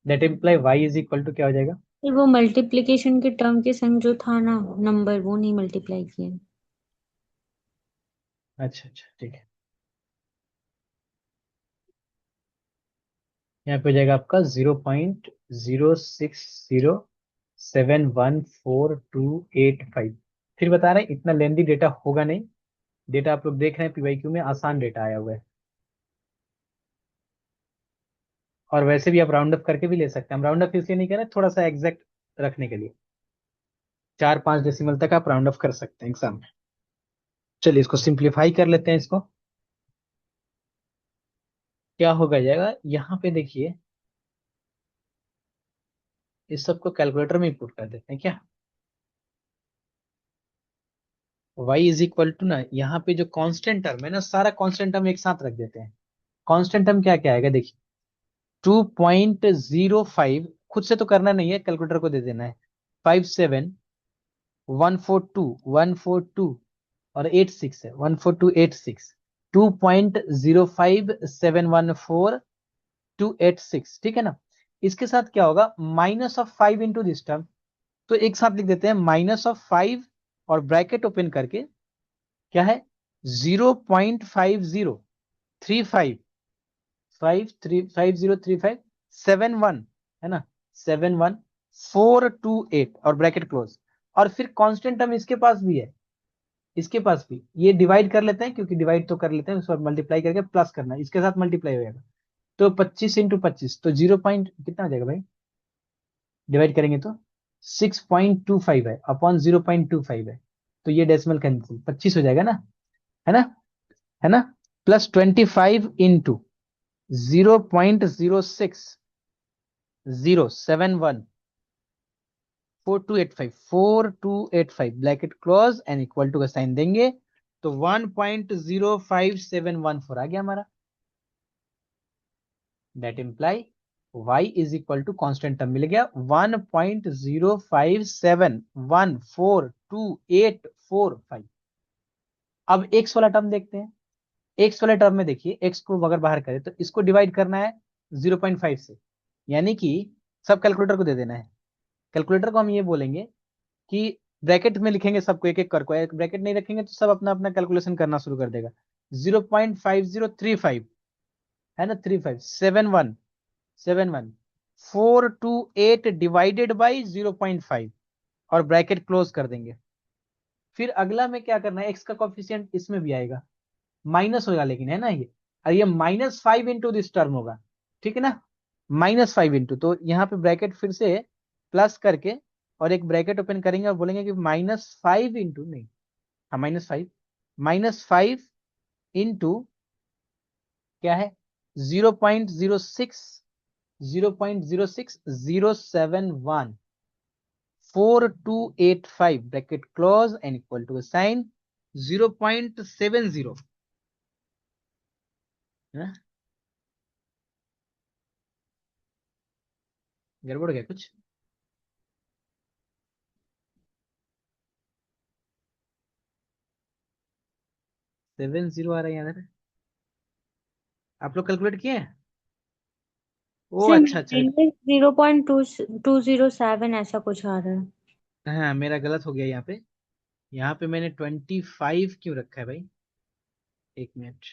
that imply y is equal to क्या हो जाएगा? फिर वो मल्टीप्लिकेशन के टर्म के संग जो था ना नंबर, वो नहीं मल्टीप्लाई किया। अच्छा अच्छा ठीक है। यहाँ पे हो जाएगा आपका 0.060714285। फिर बता रहे हैं इतना लेंदी डेटा होगा नहीं। डेटा आप लोग देख रहे हैं पीवाईक्यू में आसान डेटा आया हुआ है। और वैसे भी आप राउंड अप करके भी ले सकते हैं। हम राउंड अप इसलिए नहीं कर रहे, थोड़ा सा एग्जैक्ट रखने के लिए 4-5 डेसिमल तक आप राउंड अप कर सकते हैं एग्जाम में। चलिए इसको सिंप्लीफाई कर लेते हैं इसको। क्या होगा जाएगा यहाँ पे देखिए, इस सबको कैलकुलेटर में ही पुट कर देते हैं क्या। y इज इक्वल टू ना, यहाँ पे जो कांस्टेंट टर्म है ना, सारा कांस्टेंट टर्म एक साथ रख देते हैं। कांस्टेंट टर्म क्या क्या आएगा देखिए, 2.05, खुद से तो करना नहीं है, कैलकुलेटर को दे देना है। 57 142 और 86 है, 14286, 2.05714 ठीक है ना। इसके साथ क्या होगा, minus of 5 into this term, तो एक साथ लिख देते हैं -5 और ब्रैकेट ओपन करके क्या है, 0.5035 503571 है ना, 71428 और ब्रैकेट क्लोज। और फिर कांस्टेंट टर्म इसके पास भी है, इसके पास भी, ये डिवाइड कर लेते हैं क्योंकि डिवाइड तो कर लेते हैं, उसको मल्टीप्लाई करके प्लस करना है, इसके साथ मल्टीप्लाई हो जाएगा। तो 25 × 25 तो 0 पॉइंट कितना हो जाएगा भाई, डिवाइड करेंगे तो 6.25 है अपॉन 0.25 है, तो ये डेसिमल कैंसिल 25 हो जाएगा ना, है ना, है ना। +25 into 0.060714285 bracket close and equal to का साइन देंगे, तो 1.05714 आ गया हमारा। That imply y is equal to constant term मिल गया 1.057142845। अब x वाला टर्म देखते हैं। x वाले टर्म में देखिए, x को अगर बाहर करें तो इसको डिवाइड करना है 0.5 से, यानी कि सब कैलकुलेटर को दे देना है। कैलकुलेटर को हम ये बोलेंगे कि ब्रैकेट में लिखेंगे सबको एक एक कर को, एक ब्रैकेट नहीं रखेंगे तो सब अपना अपना कैलकुलेशन करना शुरू कर देगा। 0.5035 है ना, 3571 डिवाइडेड बाई 0.5 और ब्रैकेट क्लोज कर देंगे। फिर अगला में क्या करना है, एक्स का कॉफिशिएंट इसमें भी आएगा, माइनस होगा लेकिन, है ना ये, और ये -5 इंटू दिस टर्म होगा, ठीक है ना, -5 इंटू, तो यहाँ पे ब्रैकेट फिर से प्लस करके और एक ब्रैकेट ओपन करेंगे और बोलेंगे कि -5 इंटू, नहीं, हाँ -5 इंटू क्या है, 0.060714285 bracket close and equal to sign 0.70 है। गड़बड़ हो गया कुछ? 70 आ रहा है यहाँ, आप लोग कैलकुलेट किए हैं? ओ सिर्फ अच्छा अच्छा। -0.2207 ऐसा कुछ आ रहा है। हाँ मेरा गलत हो गया यहाँ पे, यहाँ पे मैंने 25 क्यों रखा है भाई, एक मिनट।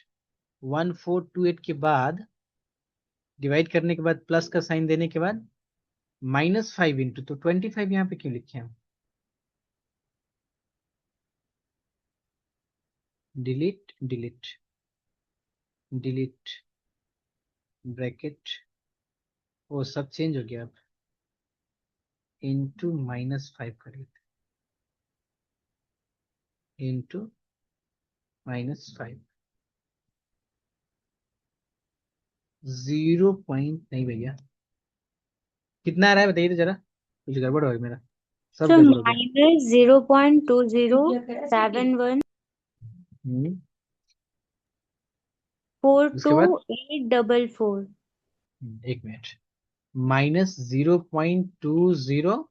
1428 के बाद डिवाइड करने के बाद प्लस का साइन देने के बाद -5 इंटू, तो 25 यहाँ पे क्यों लिखे हैं? डिलीट डिलीट डिलीट ब्रैकेट, वो सब चेंज हो गया अब, इंटू -5 कर लेते, इंटू -5, 0 पॉइंट नहीं भैया, कितना आ रहा है बताइए तो जरा, कुछ गड़बड़ हो गया मेरा, सब सो गड़बड़ हो गया। -0.2071 फोर उसके टू बाद 844 एक minute, -0.2071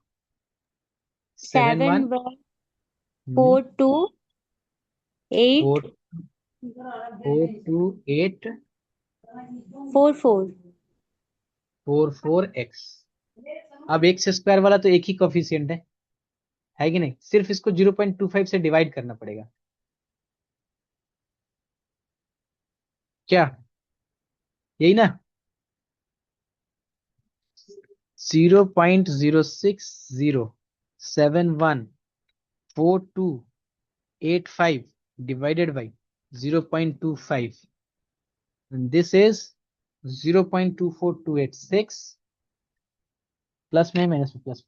seven one four two eight 4428 four four 44x। अब एक्स स्क्वायर वाला तो एक ही कोफिशिएंट है कि नहीं? सिर्फ इसको 0.25 से डिवाइड करना पड़ेगा। क्या? यही ना? 0.06071428 divided by 0.25, this is 0.24286 plus में माइनस में plus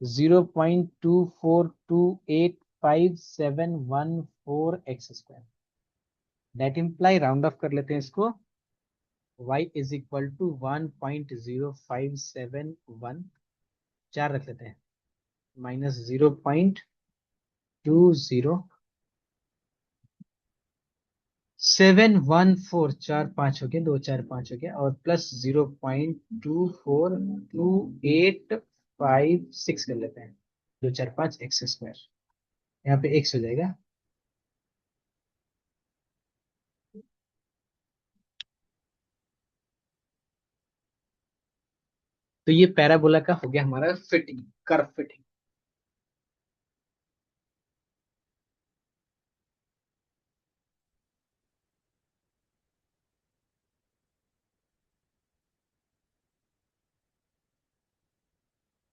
0.2428571 that imply round off कर लेते हैं इसको, y इज इक्वल टू 1.0571, 4 रख लेते हैं, माइनस 0.20714, 4 5 हो गया, 2 4 5 हो गया, और प्लस 0.2428556 कर लेते हैं, 2 4 5 एक्स स्क्वायर, यहाँ पे एक्स हो जाएगा। तो ये पैराबोला का हो गया हमारा फिटिंग, कर्व फिटिंग।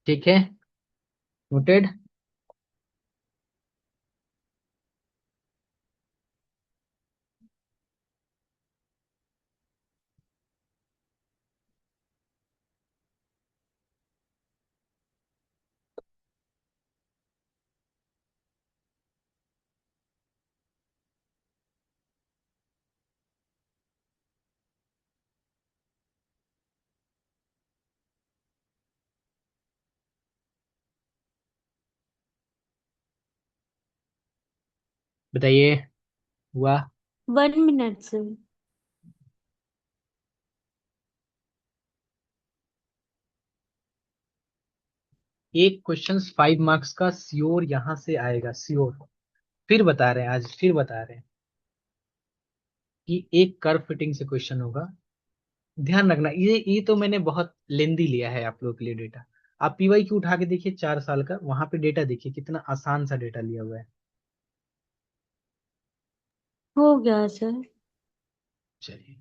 ठीक है, नोटेड। बताइए, हुआ? 1 मिनट सर। एक क्वेश्चन 5 मार्क्स का श्योर यहां से आएगा, श्योर। फिर बता रहे हैं, आज फिर बता रहे हैं कि एक कर्व फिटिंग से क्वेश्चन होगा। ध्यान रखना, ये तो मैंने बहुत लेंदी लिया है आप लोगों के लिए डेटा। आप पीवाई क्यू उठा के देखिए 4 साल का, वहां पे डेटा देखिए कितना आसान सा डेटा लिया हुआ है। हो गया सर। चलिए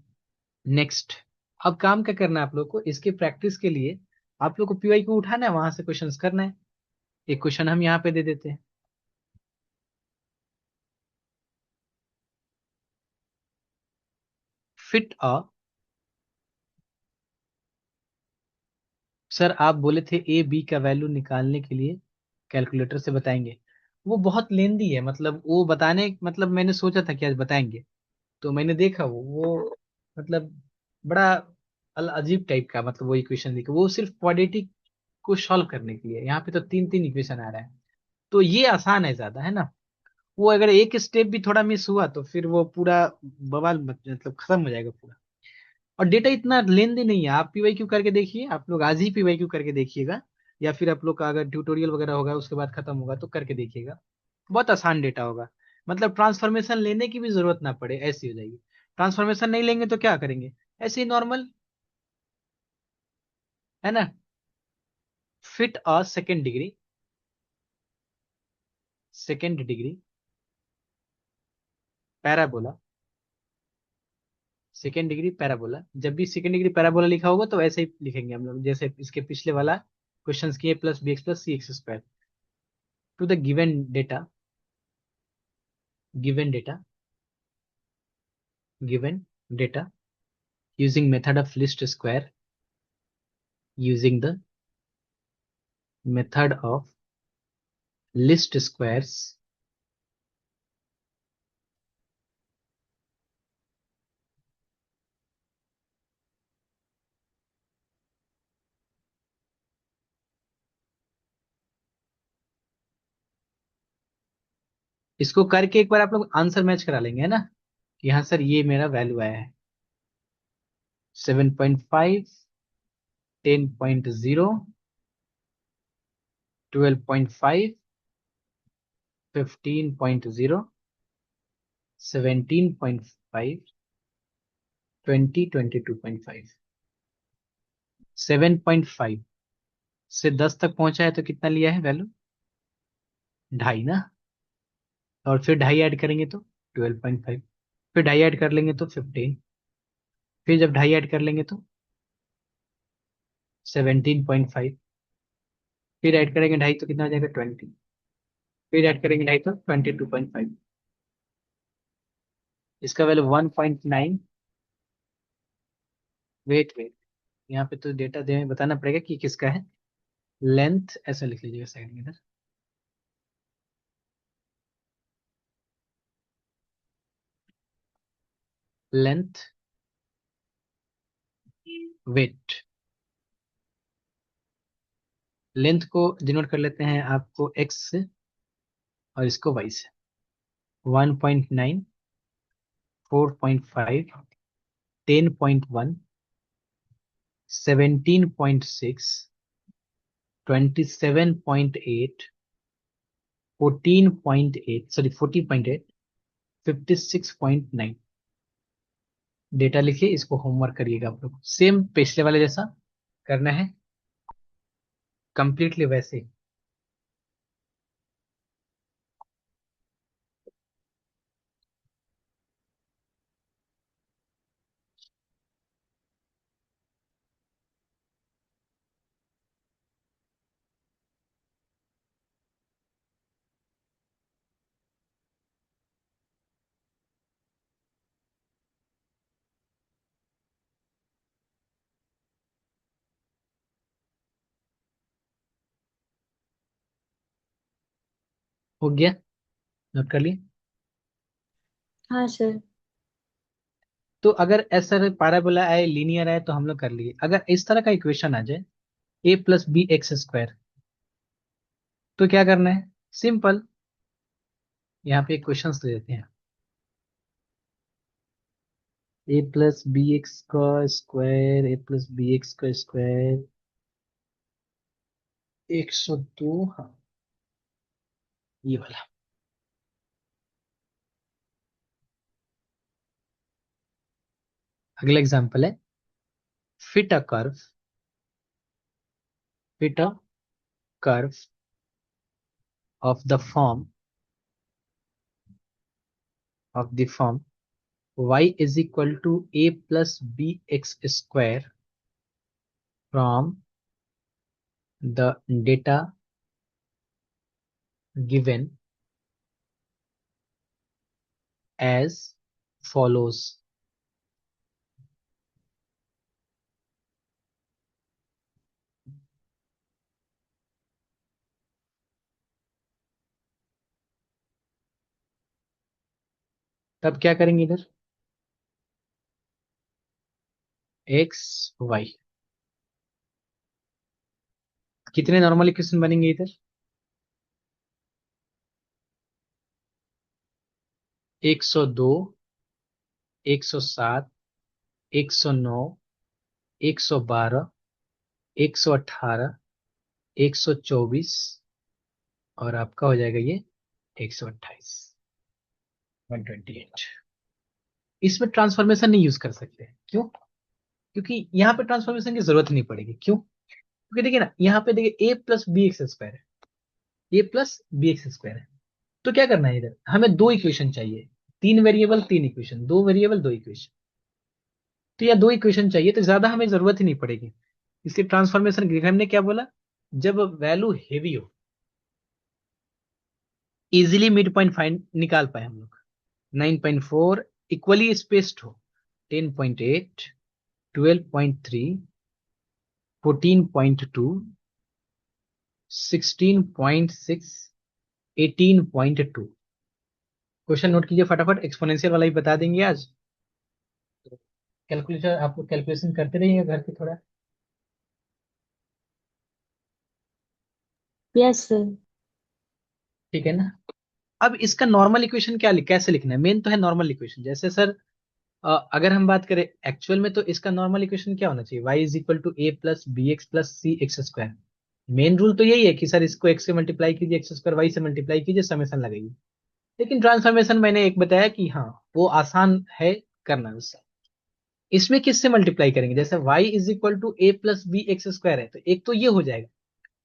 नेक्स्ट। अब काम क्या करना है आप लोग को, इसके प्रैक्टिस के लिए आप लोग को पीवाई क्यू उठाना है, वहां से क्वेश्चंस करना है। एक क्वेश्चन हम यहाँ पे दे देते हैं। फिट अ, सर आप बोले थे ए बी का वैल्यू निकालने के लिए कैलकुलेटर से बताएंगे। वो बहुत लेंदी है, मतलब वो बताने, मतलब मैंने सोचा था कि आज बताएंगे, तो मैंने देखा वो मतलब बड़ा अजीब टाइप का, मतलब वो इक्वेशन देखा, वो सिर्फ क्वाड्रेटिक को सॉल्व करने के लिए। यहाँ पे तो 3 3 इक्वेशन आ रहा है, तो ये आसान है ज्यादा, है ना? वो अगर एक स्टेप भी थोड़ा मिस हुआ तो फिर वो पूरा बवाल मतलब खत्म हो जाएगा पूरा। और डेटा इतना लेंदी नहीं है, आप पीवाई क्यू करके देखिए, आप लोग आज ही पीवाई क्यू करके देखिएगा, या फिर आप लोग का अगर ट्यूटोरियल वगैरह होगा उसके बाद खत्म होगा तो करके देखिएगा। बहुत आसान डेटा होगा, मतलब ट्रांसफॉर्मेशन लेने की भी जरूरत ना पड़े, ऐसी हो जाएगी। ट्रांसफॉर्मेशन नहीं लेंगे तो क्या करेंगे, ऐसे ही नॉर्मल, है ना? Fit a second degree parabola, second degree parabola, जब भी सेकेंड डिग्री पैराबोला लिखा होगा तो ऐसे ही लिखेंगे हम लोग, जैसे इसके पिछले वाला क्वेश्चन किए, plus b x plus c x square to the given data given data using method of least square, using the method of least squares, इसको करके एक बार आप लोग आंसर मैच करा लेंगे, है ना? कि हाँ सर ये मेरा वैल्यू आया है, 7.5, 10.0, 12.5, 15.0, 17.5, 20, 22.5। 7.5 से 10 तक पहुंचा है तो कितना लिया है वैल्यू? 2.5 ना। और फिर 2.5 ऐड करेंगे तो 12.5। फिर 2.5 ऐड कर लेंगे तो 15। फिर जब 2.5 ऐड कर लेंगे तो 17.5। फिर ऐड करेंगे 2.5 तो कितना हो जाएगा? 20। फिर ऐड करेंगे 2.5 तो 22.5। इसका वैल्यू 1.9। वेट वेट, यहाँ पे तो डेटा दे बताना पड़ेगा कि किसका है। लेंथ ऐसा लिख लीजिएगा साइड में इधर। Length, weight. लेंथ को डिनोट कर लेते हैं आपको एक्स से और इसको वाई से। 1.9, 4.5, 10.1, 17.6, 27.8, 14.8, सॉरी 40.8, 56.9। डेटा लिखिए, इसको होमवर्क करिएगा आप लोग, सेम पिछले वाले जैसा करना है, कंप्लीटली वैसे ही। हो गया? नोट कर लिए? हाँ सर। तो अगर ऐसा पैराबोला आए, लीनियर आए तो हम लोग कर लिए। अगर इस तरह का इक्वेशन आ जाए a+b x² तो क्या करना है? सिंपल, यहाँ पे क्वेश्चन दे देते हैं। a+bx² 102, हाँ ये वाला। अगला एग्जांपल है, fit a curve, fit a curve of the form y is equal to a plus bx square from the data given as follows। तब क्या करेंगे इधर? x y, कितने नॉर्मल इक्वेशन बनेंगे इधर? 102, 107, 109, 112, 118, 124 और आपका हो जाएगा ये 128, 128। इसमें ट्रांसफॉर्मेशन नहीं यूज कर सकते, क्यों? क्योंकि यहाँ पे ट्रांसफॉर्मेशन की जरूरत नहीं पड़ेगी। क्यों? क्योंकि देखिए ना, यहाँ पे देखिए a+bx² है, a+bx² है। तो क्या करना है, इधर हमें दो इक्वेशन चाहिए। तीन वेरिएबल तीन इक्वेशन, दो वेरिएबल दो इक्वेशन। तो यह दो इक्वेशन चाहिए तो ज्यादा हमें जरूरत ही नहीं पड़ेगी। इसकी ट्रांसफॉर्मेशन की हमने क्या बोला, जब वैल्यू हेवी हो, इजीली मिड पॉइंट फाइंड निकाल पाए हम लोग। 9.4 इक्वली स्पेस्ड हो, 10.8, 12.3, 14.2, 16.6, 18.2। क्वेश्चन नोट कीजिए फटाफट, एक्सपोनेंशियल वाला ही बता देंगे आज। कैलकुलेटर आपको कैलकुलेशन करते रहिएगा घर पे थोड़ा। Yes sir. ठीक है ना? अब इसका नॉर्मल इक्वेशन क्या कैसे लिखना है? मेन तो है नॉर्मल इक्वेशन। जैसे सर, अगर हम बात करें एक्चुअल में तो इसका नॉर्मल इक्वेशन क्या होना चाहिए? y = a+bx+c x²। Main rule तो यही है कि सर इसको x से मल्टीप्लाई कीजिए, x² y से मल्टीप्लाई कीजिए, समेशन लगाइए। लेकिन ट्रांसफॉर्मेशन मैंने एक बताया कि हाँ वो आसान है करना उससे। इसमें किससे मल्टीप्लाई करेंगे, जैसे y is equal to a plus b x square है, तो एक तो ये हो जाएगा।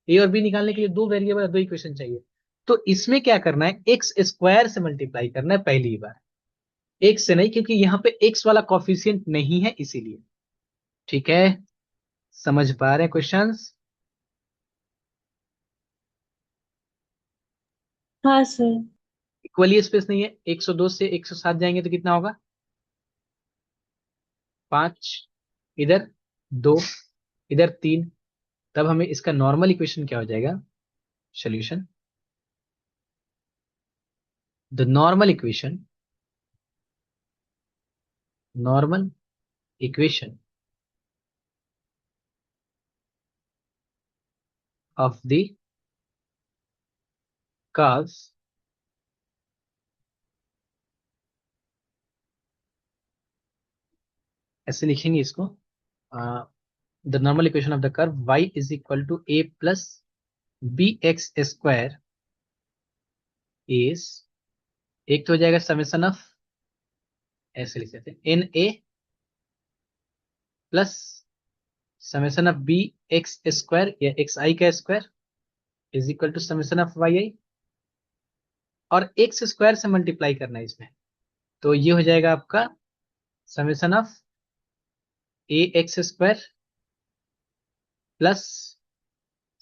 ए और बी निकालने के लिए दो वेरिएबल, दो इक्वेशन चाहिए। तो इसमें क्या करना है, एक्स स्क्वायर से मल्टीप्लाई करना है पहली बार, एक्स से नहीं, क्योंकि यहाँ पे एक्स वाला कॉफिशिएंट नहीं है इसीलिए। ठीक है, समझ पा रहे हैं क्वेश्चंस? हाँ सर। इक्वली स्पेस नहीं है, 102 से 107 जाएंगे तो कितना होगा, 5, इधर 2, इधर 3। तब हमें इसका नॉर्मल इक्वेशन क्या हो जाएगा, solution, the normal equation of the curves, ऐसे लिखेंगे इसको, the normal equation of the curve y is equal to a plus b x square is, एक तो हो जाएगा समेसन ऑफ, ऐसे लिख सकते हैं, n a plus summation of b x square या एक्स आई का square is equal to summation of y i, और एक्स स्क्वायर से मल्टीप्लाई करना है इसमें, तो ये हो जाएगा आपका summation of a x square plus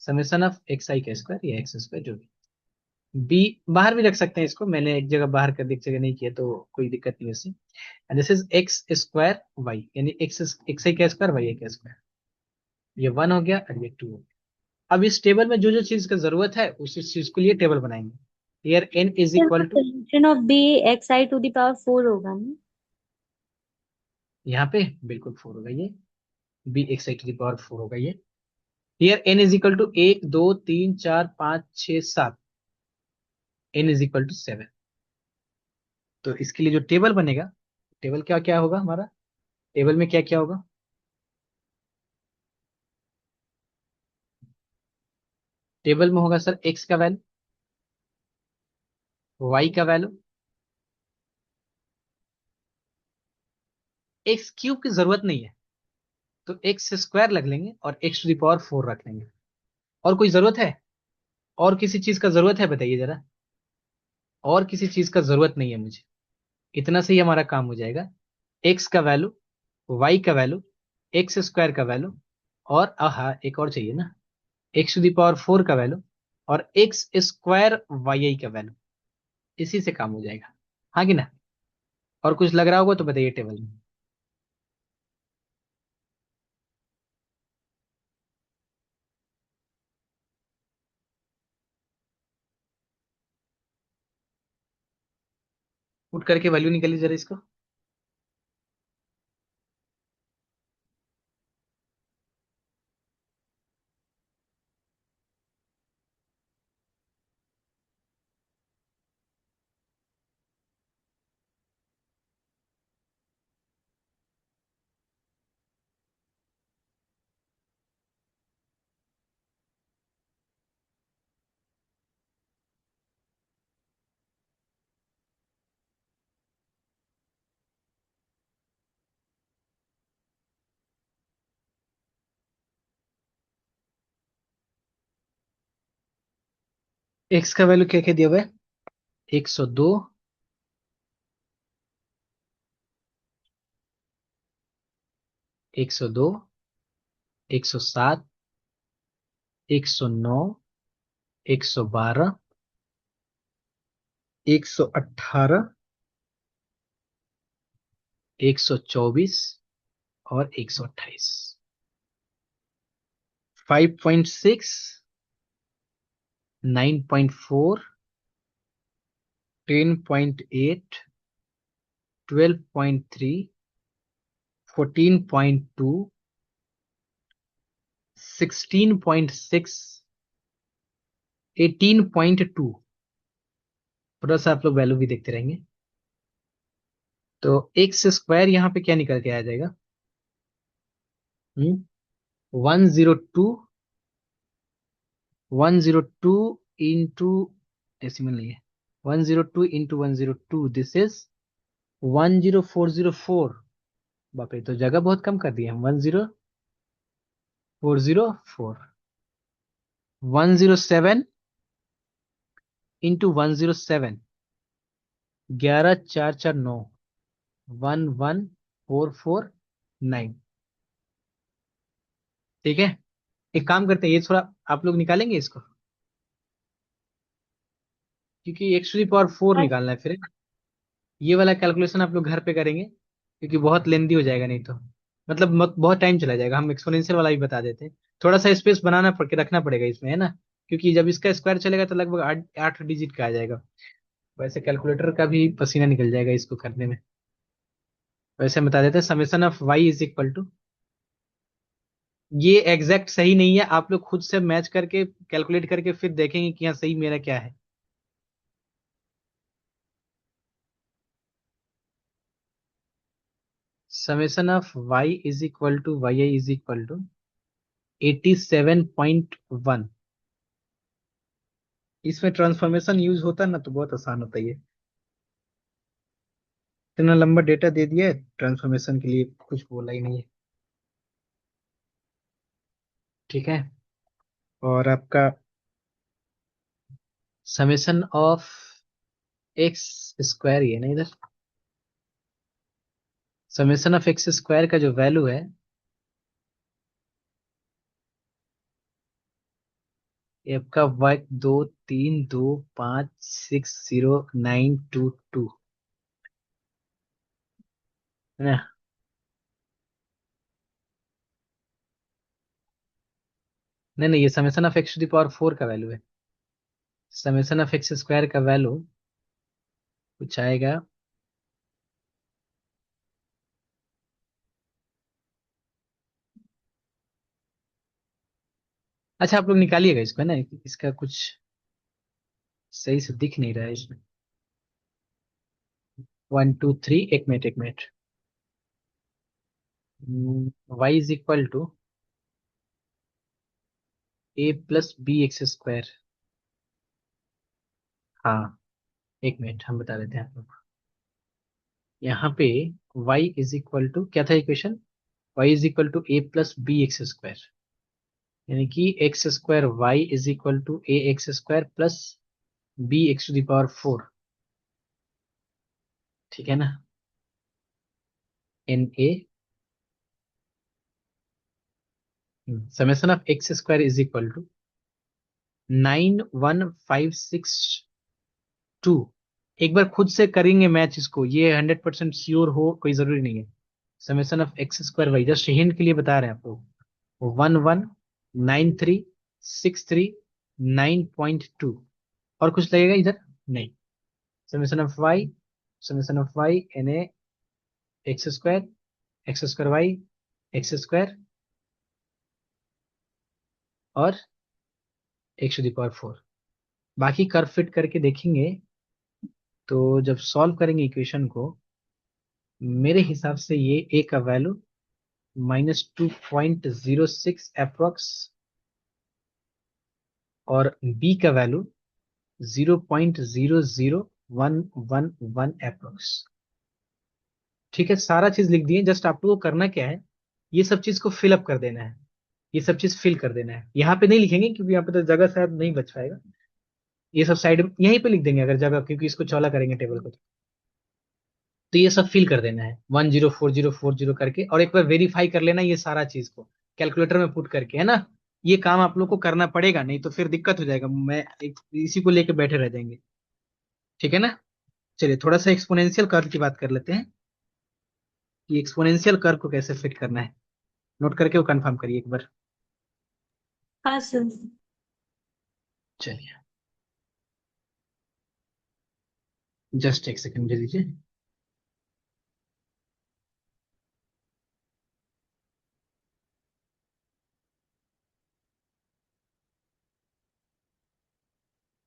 summation of x i का स्क्वायर या एक्स स्क्वायर, जो भी। बी बाहर भी रख सकते हैं इसको, मैंने एक जगह बाहर कर दी, एक जगह नहीं किया, तो कोई दिक्कत नहीं है इससे। And this is x square y, यानी एक्स एक्स आई का स्क्वायर वाई आई का स्क्वायर, ये 1 हो गया और ये 2 हो गया। अब इस टेबल में जो जो चीज का जरूरत है उसी चीज के लिए टेबल बनाएंगे। Here n is equal to, solution of b x i to the power 4 होगा ना? यहाँ पे बिल्कुल 4 होगा ये, b x i to the power 4 होगा ये। Here n is equal to 1 2 3 4 5 6 7, n is equal to 7। तो इसके लिए जो टेबल बनेगा, टेबल क्या क्या होगा हमारा, टेबल में क्या क्या होगा, टेबल में होगा सर x का वैल्यू, y का वैल्यू, एक्स क्यूब की जरूरत नहीं है, तो एक्स स्क्वायर लग लेंगे और एक्स टू दी पावर 4 रख लेंगे। और कोई जरूरत है, और किसी चीज का जरूरत है बताइए जरा, और किसी चीज का जरूरत नहीं है मुझे, इतना से ही हमारा काम हो जाएगा। एक्स का वैल्यू, वाई का वैल्यू, एक्स स्क्वायर का वैल्यू, और आहा एक और चाहिए ना, एक्स टू दी पावर 4 का वैल्यू, और एक्स स्क्वायर वाई आई का वैल्यू, इसी से काम हो जाएगा। हाँ कि ना, और कुछ लग रहा होगा तो बताइए टेबल में। पुट करके वैल्यू निकालिए जरा इसको। एक्स का वैल्यू क्या क्या दिया हुआ है, 102, 102, 107, 109, 112, 118, 124 और 128, 5.6, 9.4, 10.8, 12.3, 14.2, 16.6, 18.2। थोड़ा सा आप लोग वैल्यू भी देखते रहेंगे। तो एक्स स्क्वायर यहाँ पे क्या निकल के आ जाएगा, 102, 102 इंटू, डेसिमल नहीं है, 102 इंटू 102, दिस इज 10404, बाप रे, तो जगह बहुत कम कर दी है। 10404, 107 इंटू 107, 11449, 11449। ठीक है, एक काम करते हैं, ये थोड़ा आप लोग निकालेंगे इसको, क्योंकि x⁴ हाँ निकालना है फिर। ये वाला कैलकुलेशन आप लोग घर पे करेंगे, क्योंकि बहुत लेंदी हो जाएगा नहीं तो, मतलब बहुत टाइम चला जाएगा। हम एक्सपोनेंशियल वाला भी बता देते हैं। थोड़ा सा स्पेस बनाना पड़ के रखना पड़ेगा इसमें, है ना, क्योंकि जब इसका स्क्वायर चलेगा तो लगभग 8 डिजिट का आ जाएगा। वैसे कैलकुलेटर का भी पसीना निकल जाएगा इसको करने में। वैसे हम बता देते हैं, summation of y is equal to, ये एग्जैक्ट सही नहीं है, आप लोग खुद से मैच करके कैलकुलेट करके फिर देखेंगे कि यहाँ सही मेरा क्या है। Summation of y is equal to yi is equal to 87.1। इसमें ट्रांसफॉर्मेशन यूज होता ना तो बहुत आसान होता है ये। इतना लंबा डेटा दे दिया है, ट्रांसफॉर्मेशन के लिए कुछ बोला ही नहीं है। ठीक है, और आपका समेशन ऑफ एक्स स्क्वायर, ये ना इधर, समेशन ऑफ एक्स स्क्वायर का जो वैल्यू है, ये आपका 232560922 है ना। नहीं नहीं, ये समेशन ऑफ x⁴ का वैल्यू है। समेशन ऑफ एक्स स्क्वायर का वैल्यू कुछ आएगा। अच्छा, आप लोग निकालिएगा इसको, है ना, इसका कुछ सही से दिख नहीं रहा है इसमें। 1 2 3, एक minute. y is equal to a+b x²। हाँ, एक मिनट, हम बता देते हैं आप लोग। यहाँ पे y इज इक्वल टू क्या था equation, y is equal to a+b x², यानी कि x², y is equal to ax² plus b x⁴। ठीक है ना, n a, summation of x² is equal to 91562। एक बार खुद से करेंगे मैच इसको, ये 100% श्योर हो कोई जरूरी नहीं है। Summation of x², y just hint के लिए बता रहे हैं आपको, 119363 और कुछ लगेगा इधर नहीं। Summation of y, summation of y n a x², x²y, x² और x⁴। बाकी कर्व फिट करके देखेंगे, तो जब सॉल्व करेंगे इक्वेशन को, मेरे हिसाब से ये ए का वैल्यू -2.06 अप्रोक्स, और बी का वैल्यू 0.00111 अप्रोक्स। ठीक है, सारा चीज लिख दिए, जस्ट आप लोगों को करना क्या है, ये सब चीज को फिलअप कर देना है। ये सब चीज फिल कर देना है, यहाँ पे नहीं लिखेंगे क्योंकि यहाँ पे तो जगह शायद नहीं बच पाएगा। ये सब साइड में यहीं पे लिख देंगे अगर जगह, क्योंकि इसको चौला करेंगे टेबल को। तो ये सब फिल कर देना है 104040 करके, और एक बार वेरीफाई कर लेना ये सारा चीज को कैलकुलेटर में पुट करके, है ना। ये काम आप लोग को करना पड़ेगा, नहीं तो फिर दिक्कत हो जाएगा, मैं इसी को लेके बैठे रह जाएंगे। ठीक है ना। चलिए थोड़ा सा एक्सपोनेंशियल कर्व की बात कर लेते हैं, कि एक्सपोनेंशियल कर्व को कैसे फिट करना है। नोट करके वो कंफर्म करिए एक बार। हाँ सर। चलिए, जस्ट एक सेकंड दे दीजिए।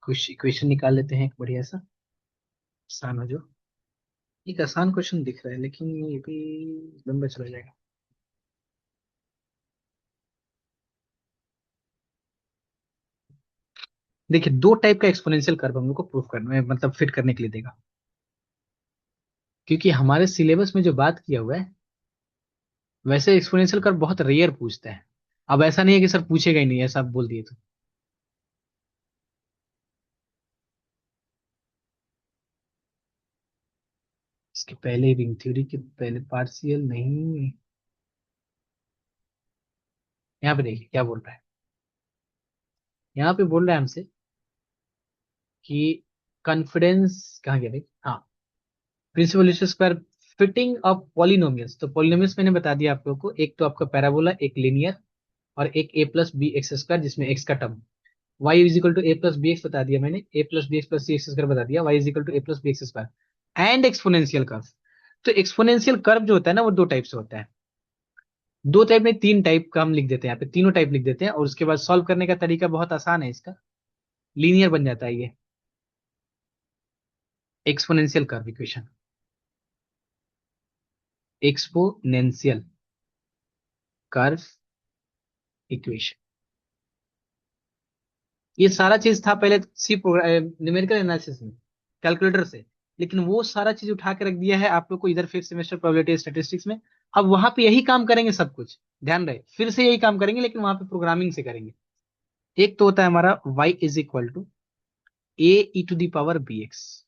कुछ इक्वेशन निकाल लेते हैं एक बढ़िया सा, आसान हो जो। एक आसान क्वेश्चन दिख रहा है लेकिन ये भी लंबा चला जाएगा। देखिए, दो टाइप का एक्सपोनेंशियल कर्व हम लोग को प्रूफ करना है, मतलब फिट करने के लिए देगा। क्योंकि हमारे सिलेबस में जो बात किया हुआ है, वैसे एक्सपोनेंशियल कर्व बहुत रेयर पूछते हैं। अब ऐसा नहीं है कि सर पूछेगा ही नहीं, ऐसा आप बोल दिए तो। इसके पहले रिंग थ्योरी के पहले पार्शियल नहीं। यहाँ पे देखिए क्या बोल रहा है। यहाँ पे बोल रहा है हमसे कि कॉन्फिडेंस कहाँ गया भाई, हाँ, principle square fitting of polynomials. तो पॉलिनोमियल्स मैंने बता दिया आप लोगों को, एक तो आपका पैराबोला, एक लीनियर, और एक a plus b x square जिसमें एक्स का term. Y is equal to a plus b x बता दिया मैंने, a plus b x plus c x square बता दिया, y is equal to a plus b x square and exponential curve. तो exponential curve जो होता है ना वो दो टाइप से होता है। दो टाइप में, तीन टाइप का हम लिख देते हैं यहाँ पे, तीनों टाइप लिख देते हैं, और उसके बाद सॉल्व करने का तरीका बहुत आसान है इसका। लीनियर बन जाता है ये exponential curve equation. Exponential curve equation, ये सारा चीज था पहले सी न्यूमेरिकल एनालिसिस में, कैलकुलेटर से। लेकिन वो सारा चीज उठा के रख दिया है आप लोग को इधर फिफ्थ सेमेस्टर प्रोबेबिलिटी स्टैटिस्टिक्स में। अब वहां पे यही काम करेंगे सब कुछ, ध्यान रहे, फिर से यही काम करेंगे लेकिन वहां पे प्रोग्रामिंग से करेंगे। एक तो होता है हमारा y is equal to A E to the power B X.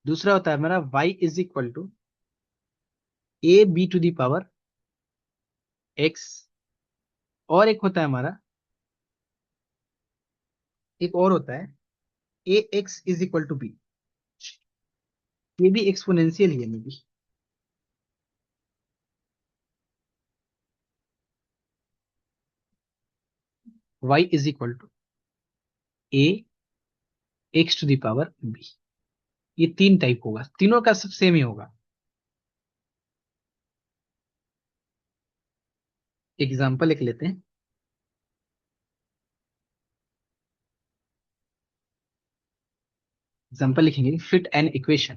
दूसरा होता है हमारा y is equal to A B to the power X. और एक होता है हमारा, एक और होता है A X is equal to B. ये भी एक्सपोनेंशियल ही है maybe. y is equal to A x to the power B. ये तीन टाइप होगा, तीनों का सब सेम ही होगा। एग्जाम्पल एक लेते हैं। एग्जाम्पल लिखेंगे, फिट एन इक्वेशन।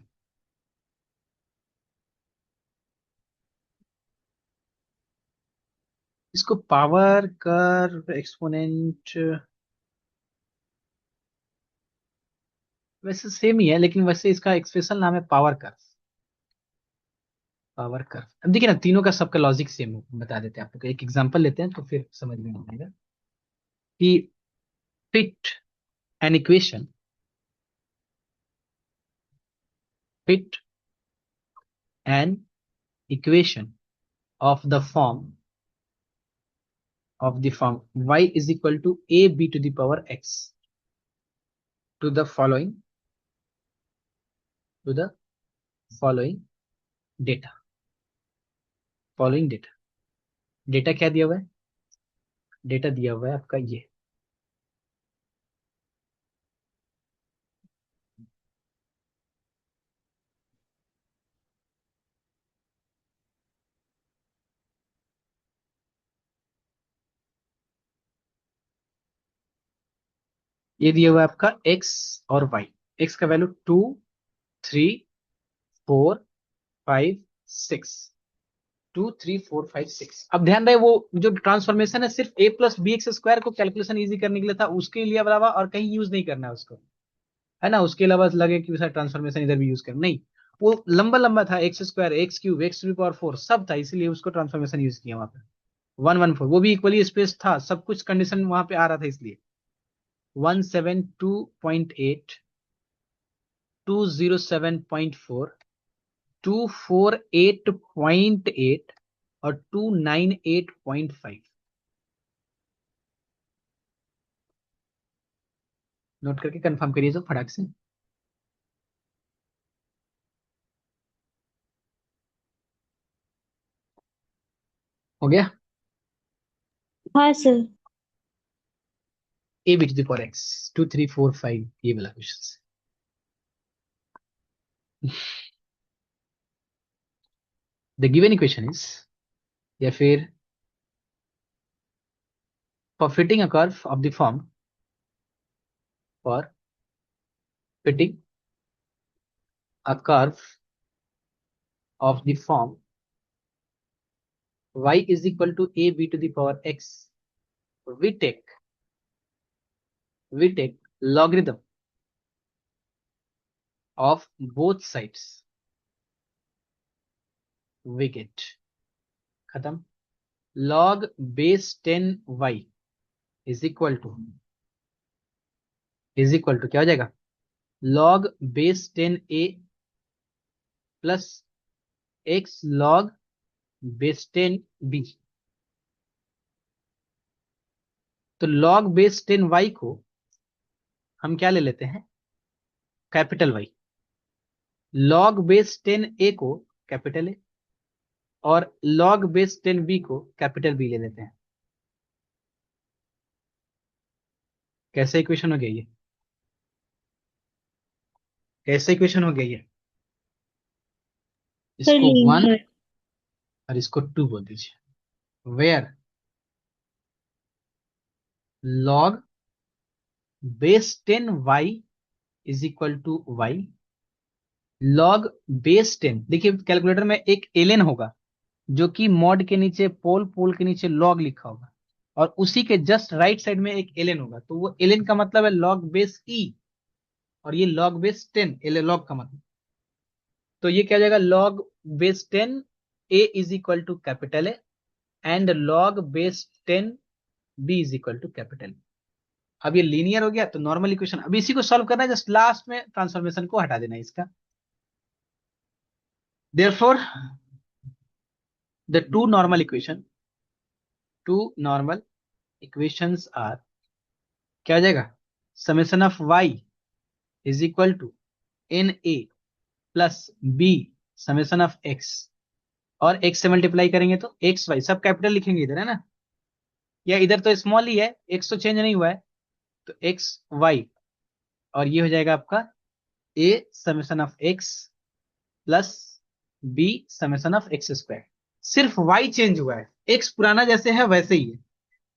इसको पावर कर्व एक्सपोनेंट वैसे सेम ही है, लेकिन वैसे इसका एक्सप्रेशन नाम है पावर कर्व। पावर कर्व, अब देखिए ना तीनों का सबका लॉजिक सेम है, बता देते हैं आपको। एक एग्जांपल लेते हैं तो फिर समझ में आएगा कि fit an equation, fit an equation of the form, of the form y is equal to a b to the power x to the following data। Following data, data क्या दिया हुआ है, डेटा दिया हुआ है आपका ये दिया हुआ है आपका x और y। x का वैल्यू 2 3 4 5 6, 2 3 4 5 6। अब ध्यान रहे वो जो ट्रांसफॉर्मेशन है सिर्फ a plus b x square को कैलकुलेशन इजी करने के लिए था, उसके लिए अलावा और कहीं यूज नहीं करना है उसको, है ना। उसके अलावा लगे कि सर ट्रांसफॉर्मेशन इधर भी यूज कर, नहीं, वो लंबा लंबा था, x square x cube x to power 4 सब था, इसीलिए उसको ट्रांसफॉर्मेशन यूज किया वहां पे। 114 वो भी इक्वली स्पेस था, सब कुछ कंडीशन वहां पे आ रहा था इसलिए। 172.8, 207.4, 248.8 और 298.5। नोट करके कंफर्म करिए तो फटाक से। हो गया। हाँ sir. A B to the power x 2345, ये वाला question. The given equation is, या फिर for fitting a curve of the form, for fitting a curve of the form y is equal to a b to the power x, we take logarithm of both sides, we get खत्म। Log base 10y is equal to क्या हो जाएगा, log base 10a plus x log base 10b। तो log base 10y को हम क्या ले लेते हैं, capital Y. Log base 10a को कैपिटल ए, और लॉग बेस 10b को कैपिटल बी ले लेते हैं। कैसे इक्वेशन हो गया ये, कैसे इक्वेशन हो गया ये? सर इसको 1 लीनियर। और इसको 2 बोल दीजिए। Where log base 10y is equal to y, log base 10, देखिए कैलकुलेटर में एक एलएन होगा जो कि मॉड के नीचे पोल, पोल के नीचे लॉग लिखा होगा, और उसी के जस्ट राइट साइड में एक एलएन होगा, तो वो एलएन का मतलब है लॉग बेस ई, और ये लॉग बेस 10 एल लॉग का मतलब। तो ये क्या हो जाएगा, log base 10 a is equal to capital a, and log base 10 b is equal to capital. अब ये लीनियर हो गया, तो नॉर्मल इक्वेशन अब इसी को सॉल्व करना है, जस्ट लास्ट में ट्रांसफॉर्मेशन को हटा देना है इसका। Therefore the two normal equations are, क्या हो जाएगा, summation of y is equal to n a plus b summation of x, और x से मल्टीप्लाई करेंगे तो एक्स वाई, सब कैपिटल लिखेंगे इधर है ना, या इधर तो स्मॉल ही है, x तो चेंज नहीं हुआ है, तो एक्स वाई, और ये हो जाएगा आपका a summation of x plus b summation of x square. सिर्फ y चेंज हुआ है, x पुराना जैसे है वैसे ही है।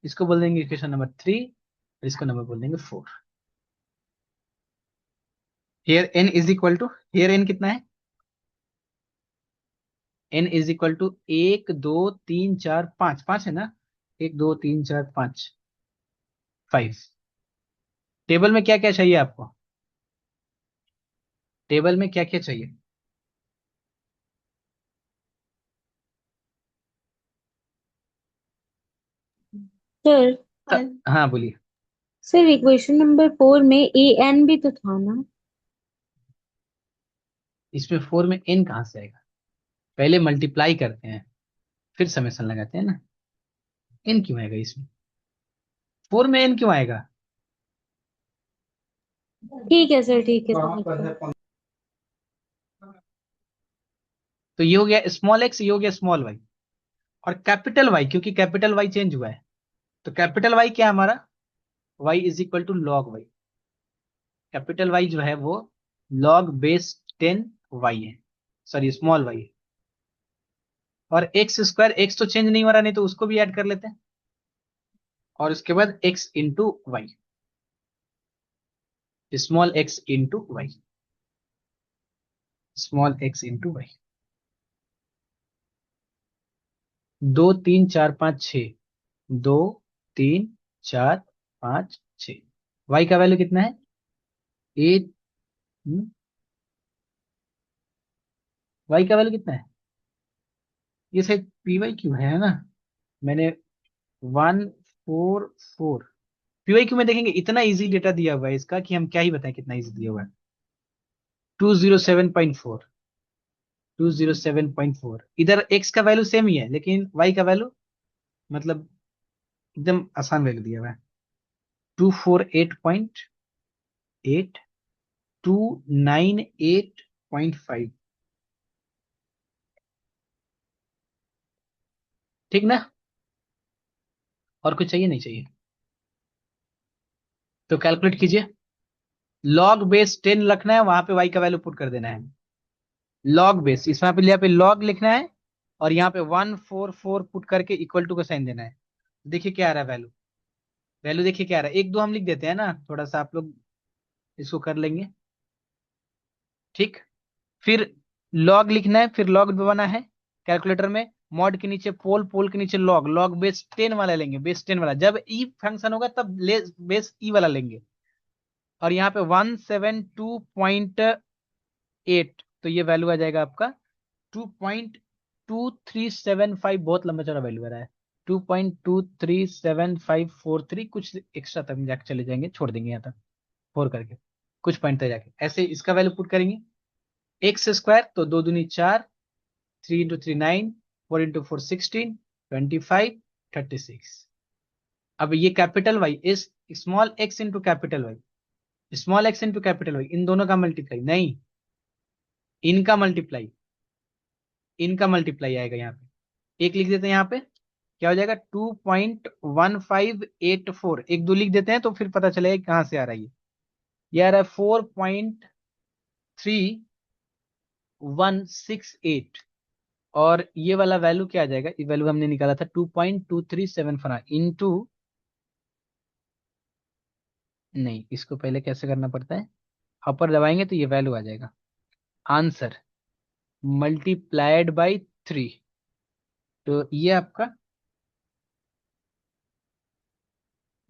इसको बोल देंगे इक्वेशन नंबर 3, और इसको नंबर बोल देंगे 4। Here n is equal to, here n कितना है, n इज इक्वल टू 1 2 3 4 5, 5 है ना, 1 2 3 4 5, 5। टेबल में क्या क्या चाहिए आपको, टेबल में क्या क्या चाहिए? सर हाँ बोलिए। सर इक्वेशन नंबर 4 में ए एन भी तो था ना। इसमें 4 में n कहाँ से आएगा, पहले मल्टीप्लाई करते हैं फिर समेशन लगाते हैं ना, n क्यों आएगा इसमें, 4 में n क्यों आएगा? ठीक है सर, ठीक है सर। तो ये हो गया स्मॉल x, ये हो गया स्मॉल y, और कैपिटल Y, क्योंकि कैपिटल Y चेंज हुआ है, तो कैपिटल Y क्या है हमारा, y is equal to log y. Capital Y जो है वो लॉग बेस 10y है, सॉरी स्मॉल y है, और एक्स स्क्वायर, एक्स तो चेंज नहीं हो रहा, नहीं तो उसको भी ऐड कर लेते हैं, और उसके बाद x into y, small x into y, small x into y. 2 3 4 5 6, 2 3 4 5 6, y का वैल्यू कितना है, 8। y का वैल्यू कितना है, ये शायद पी वाई क्यू है ना, मैंने 144, पीवाई क्यू में देखेंगे, इतना इजी डेटा दिया हुआ है इसका कि हम क्या ही बताएं कितना इजी दिया हुआ है। 207.4, 207.4, इधर x का वैल्यू सेम ही है, लेकिन y का वैल्यू मतलब एकदम आसान वैल्यू दिया हुआ है, 248.8, 298.5। ठीक ना, और कुछ चाहिए नहीं चाहिए? तो कैलकुलेट कीजिए, लॉग बेस 10 रखना है, वहां पे y का वैल्यू पुट कर देना है, लॉग बेस, इस यहाँ पे लॉग लिखना है, और यहाँ पे 144 पुट करके इक्वल टू का साइन देना है। देखिए क्या आ रहा है वैल्यू, वैल्यू देखिए क्या आ रहा है, 1 2 हम लिख देते हैं ना, थोड़ा सा आप लोग इसको कर लेंगे। ठीक, फिर लॉग लिखना है, फिर लॉग दबाना है कैलकुलेटर में, मॉड के नीचे पोल, पोल के नीचे लॉग, लॉग बेस 10 वाला लेंगे, बेस 10 वाला, जब ई फंक्शन होगा तब बेस ई वाला लेंगे, और यहाँ पे 172.8, तो ये वैल्यू आ जाएगा आपका 2.8 2.2375 बहुत लंबा चौड़ा वैल्यू आ रहा है। 2.237543 कुछ एक्स्ट्रा तक जाके चले जाएंगे, छोड़ देंगे यहाँ तक 4 करके, कुछ पॉइंट तक जाके ऐसे इसका वैल्यू पुट करेंगे। एक्स स्क्वायर तो 2 दूनी 4, 3 × 3 9, 4 × 4 16, 25, 36। अब ये capital Y is small X into capital Y, small X into capital Y, इन दोनों का मल्टीप्लाई नहीं, इनका मल्टीप्लाई, इनका मल्टीप्लाई आएगा यहाँ पे। एक लिख देते हैं यहाँ पे, क्या हो जाएगा 2.1584, 1 2 लिख देते हैं तो फिर पता चलेगा कहां से आ रहा है ये आ रहा है 4.3168। और ये वाला वैल्यू क्या आ जाएगा, ये वैल्यू हमने निकाला था 2.2374 इंटू, नहीं इसको पहले कैसे करना पड़ता है, अपर दबाएंगे तो ये वैल्यू आ जाएगा आंसर मल्टीप्लाइड बाई 3। तो ये आपका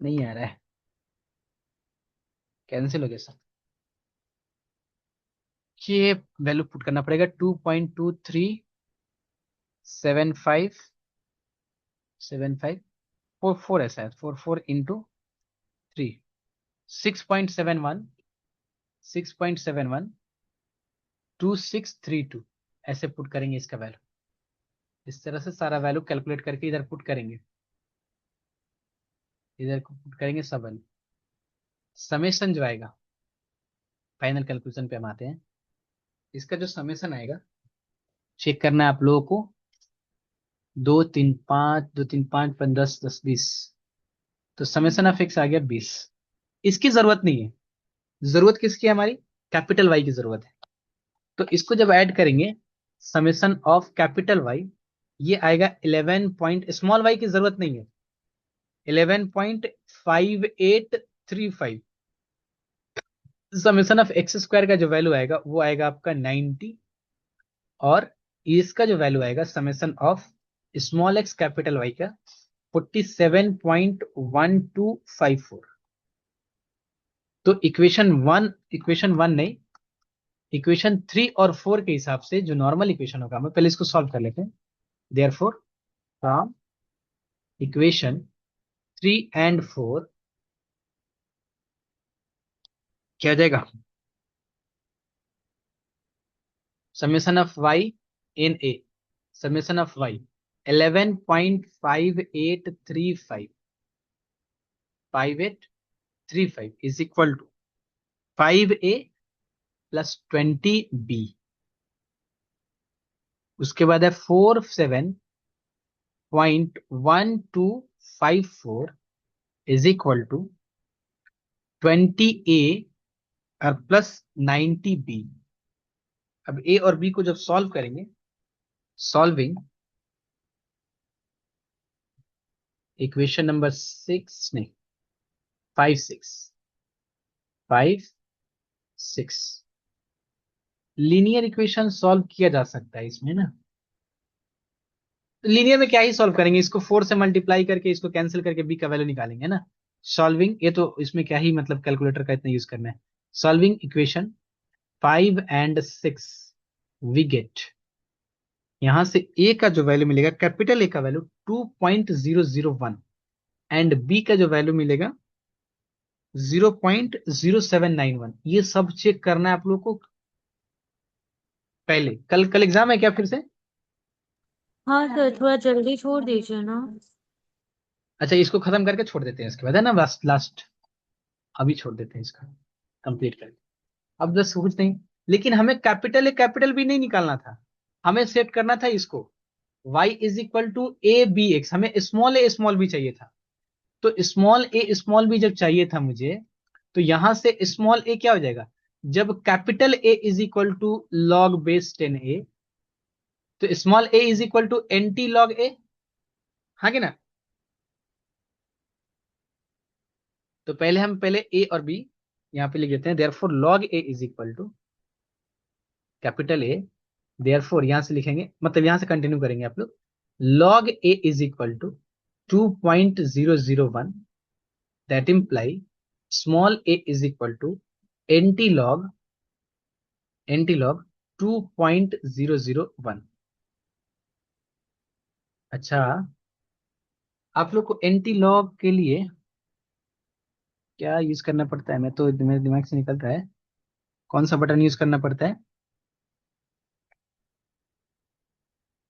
नहीं आ रहा है, कैंसिल हो गया सर। ये वैल्यू पुट करना पड़ेगा 2.237575 4 ऐसा है, 4 4 इंटू 3, 6.71, 6.712632 ऐसे पुट करेंगे इसका वैल्यू। इस तरह से सारा वैल्यू कैलकुलेट करके इधर पुट करेंगे, इधर पुट करेंगे सब वैल्यू। समेशन जो आएगा, फाइनल कैलकुलेशन पे हम आते हैं, इसका जो समेशन आएगा चेक करना है आप लोगों को। 2 3 5, 2 3 5 5 10 10 20, तो समेशन ऑफ एक्स आ गया 20। इसकी जरूरत नहीं है, जरूरत किसकी है हमारी, कैपिटल वाई की जरूरत है। तो इसको जब ऐड करेंगे समेशन ऑफ कैपिटल वाई, ये आएगा 11 पॉइंट, स्मॉल वाई की जरूरत नहीं है, 11.5835। समेशन ऑफ एक्स स्क्वायर का जो वैल्यू आएगा वो आएगा आपका 90, और इसका जो वैल्यू आएगा summation of small x capital y का 47.1254। तो इक्वेशन वन नहीं, इक्वेशन 3 और 4 के हिसाब से जो नॉर्मल इक्वेशन होगा, हम पहले इसको सॉल्व कर लेते हैं। देयरफॉर फ्रॉम इक्वेशन 3 and 4 क्या हो जाएगा, summation of y in a, summation of y 11.5835, 5835 is equal to 5a प्लस 20b, उसके बाद है 47.1254 इज इक्वल टू 20a और प्लस 90b। अब a और b को जब सॉल्व करेंगे, सॉल्विंग इक्वेशन नंबर 6 नहीं 5 6 लीनियर इक्वेशन सॉल्व किया जा सकता है इसमें ना। लीनियर में क्या ही सॉल्व करेंगे, इसको 4 से मल्टीप्लाई करके इसको कैंसिल करके बी का वैल्यू निकालेंगे ना। सॉल्विंग, ये तो इसमें क्या ही मतलब कैलकुलेटर का इतना यूज करना है। Solving equation 5 and 6 we get, यहां से ए का जो वैल्यू मिलेगा, कैपिटल ए का वैल्यू 2.001 एंड बी का जो वैल्यू मिलेगा 0.0791। ये सब चेक करना है आप लोग को। पहले कल कल एग्जाम है क्या फिर से? हाँ सर, थोड़ा जल्दी छोड़ दीजिए ना। अच्छा इसको खत्म करके छोड़ देते हैं, इसके बाद है ना लास्ट लास्ट, अभी छोड़ देते हैं इसका कंप्लीट करके। अब बस कुछ नहीं, लेकिन हमें कैपिटल ए कैपिटल बी नहीं निकालना था, हमें सेट करना था इसको y is equal to A b x, हमें स्मॉल ए स्मॉल बी चाहिए था। तो स्मॉल ए स्मॉल बी जब चाहिए था मुझे, तो यहां से स्मॉल ए क्या हो जाएगा, जब capital A is equal to log base 10a, तो small A is equal to anti log A, हाँ कि ना। तो पहले हम पहले ए और बी यहां पे लिख देते हैं, therefore log a is equal to capital A, therefore यहां से लिखेंगे, मतलब यहां से कंटिन्यू करेंगे आप लोग, log a is equal to 2.001, that imply small A is equal to anti log, antilog 2.001। अच्छा, आप लोग को एंटी लॉग के लिए क्या यूज करना पड़ता है? मैं तो, मेरे दिमाग से निकल रहा है, कौन सा बटन यूज करना पड़ता है?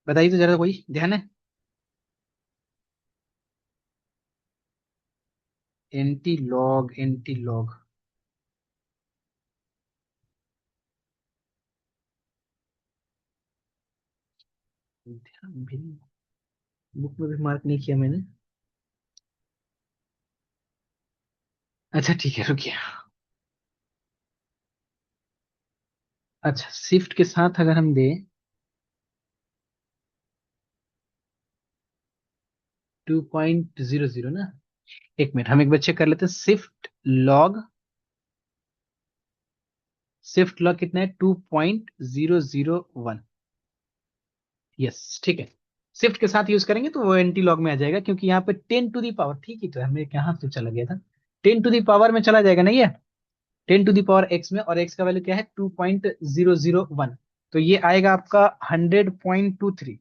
बताइए तो जरा, कोई ध्यान है? Anti log, anti log. ध्यान भी, बुक में भी मार्क नहीं किया मैंने। अच्छा ठीक है, रुकिए। अच्छा, शिफ्ट के साथ अगर हम दे 2.00 ना, एक मिनट हम एक बार चेक कर लेते हैं। लॉग शिफ्ट लॉग कितना है? 2.001। यस, ठीक है। शिफ्ट के साथ यूज करेंगे तो वो एंटी लॉग में आ जाएगा, क्योंकि यहाँ पे 10 टू दी पावर, ठीक ही तो है, हमें कहाँ से चला गया था, 10 टू दी पावर में चला जाएगा नहीं है, 10 टू दी पावर एक्स में, और एक्स का वैल्यू क्या है? 2.001। तो ये आएगा आपका 100.23,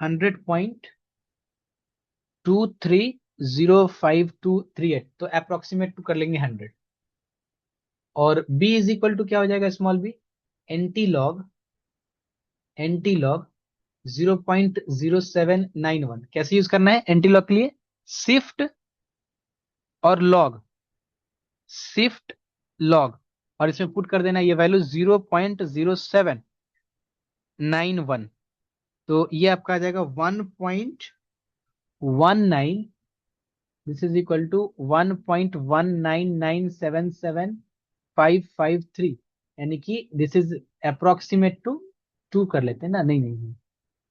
100.230523, तो अप्रोक्सीमेट टू कर लेंगे 100। और बी इज इक्वल टू क्या हो जाएगा? Small b, antilog, antilog 0.0791। कैसे यूज करना है एंटी लॉग के लिए? शिफ्ट और लॉग, शिफ्ट लॉग, और इसमें पुट कर देना ये वैल्यू 0.0791। तो ये आपका आ जाएगा 1.19, दिस इज इक्वल टू 1.199775553, यानी कि दिस इज अप्रोक्सीमेट टू 2 कर लेते हैं ना, नहीं नहीं नहीं,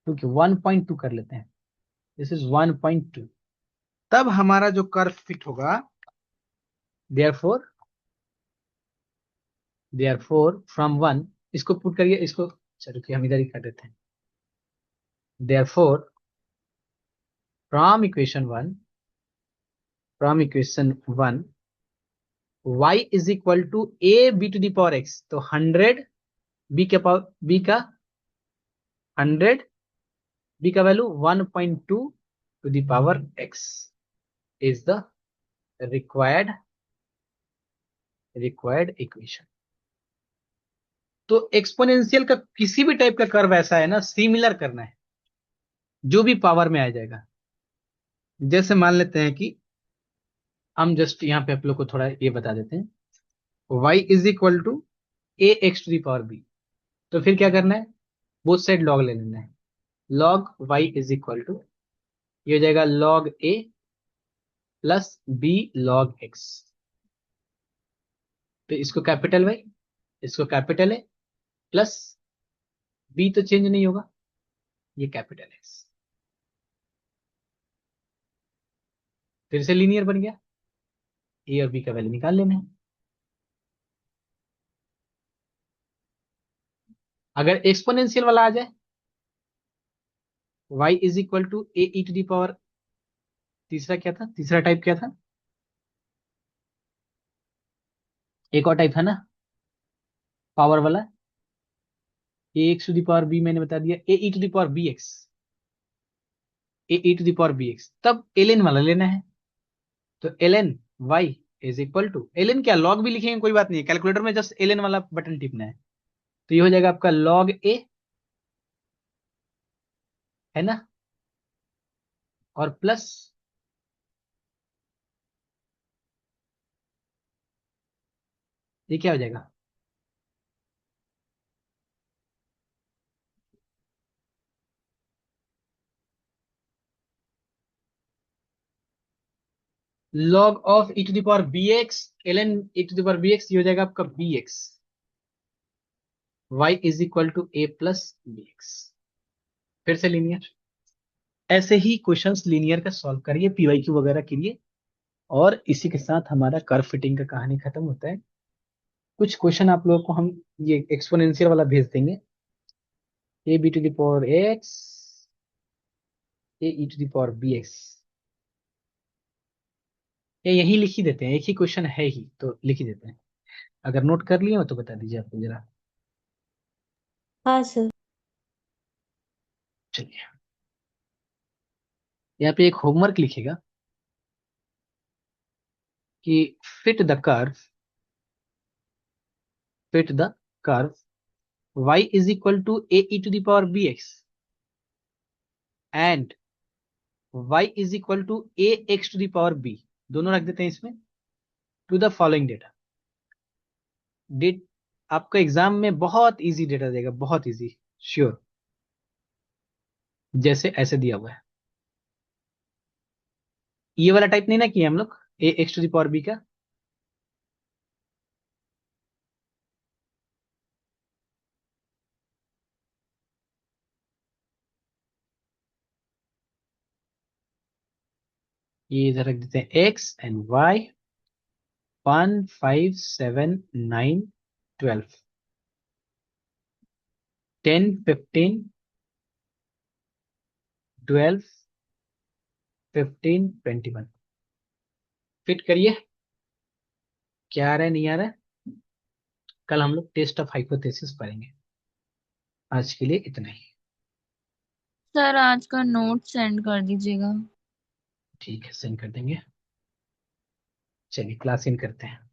क्योंकि 1.2 कर लेते हैं, दिस इज 1.2। तब हमारा जो कर्व फिट होगा, देयरफॉर, फ्रॉम वन, इसको पुट करिए इसको, चलो कि हम इधर ही कर देते हैं। Therefore from equation one, y is equal to A B to the power x, तो 100, बी के पावर, बी का 100, बी का value 1.2 to the power x is the required equation. तो एक्सपोनेंशियल का किसी भी टाइप का कर्व ऐसा है ना, सिमिलर करना है, जो भी पावर में आ जाएगा। जैसे मान लेते हैं कि हम जस्ट यहाँ पे आप लोग को थोड़ा ये बता देते हैं, y is equal to A x to the power b, तो फिर क्या करना है? बोथ साइड लॉग ले लेना है। Log y is equal to, ये हो जाएगा log a plus b log x, तो इसको कैपिटल वाई, इसको कैपिटल ए, प्लस बी तो चेंज नहीं होगा, ये कैपिटल एक्स, फिर से लीनियर बन गया। ए और बी का वैल्यू निकाल लेना है। अगर एक्सपोनेंशियल वाला आ जाए, y is equal to A E to the power, तीसरा क्या था, तीसरा टाइप क्या था? एक और टाइप है ना पावर वाला, A x to the power B, मैंने बता दिया, A E to the power B X, A E to the power B X, तब एल एन वाला लेना है। तो L N Y is equal to, L N क्या, लॉग भी लिखेंगे कोई बात नहीं है, कैलकुलेटर में जस्ट एल एन वाला बटन टिपना है। तो ये हो जाएगा आपका लॉग ए, है ना, और प्लस, ये क्या हो जाएगा? Log of e to the power B x, l n e to the power B x, ये हो जाएगा आपका b x, y is equal to a plus b x, फिर से लीनियर। ऐसे ही क्वेश्चंस लीनियर का सॉल्व करिए पीवाईक्यू वगैरह के लिए, और इसी के साथ हमारा कर्व फिटिंग का कहानी खत्म होता है। कुछ क्वेश्चन आप लोगों को हम ये एक्सपोनेंशियल वाला भेज देंगे, a B to the power x, A E to the power B x, ये यही लिख ही देते हैं, एक ही क्वेश्चन है ही तो लिख ही देते हैं। अगर नोट कर लिए हो तो बता दीजिए आपको जरा। हाँ सर। चलिए। यहाँ पे एक होमवर्क लिखेगा कि fit the curve, fit the curve y is equal to A E to the power b x and y is equal to A x to the power b, दोनों रख देते हैं इसमें, टू द फॉलोइंग डेटा। डेट आपका exam में बहुत easy data देगा, बहुत इजी, श्योर। जैसे ऐसे दिया हुआ है, ये वाला टाइप नहीं ना किया हम लोग, ए एक्स टू दावर बी का। ये इधर रख देते हैं एक्स एंड वाई, 1 5 7 9 12, 10 15 12 15 21। फिट करिए, क्या आ रहा है नहीं आ रहा है। कल हम लोग टेस्ट ऑफ हाइपोथेसिस पढ़ेंगे। आज के लिए इतना ही। सर आज का नोट सेंड कर दीजिएगा। ठीक है, सेंड कर देंगे। चलिए क्लास इन करते हैं।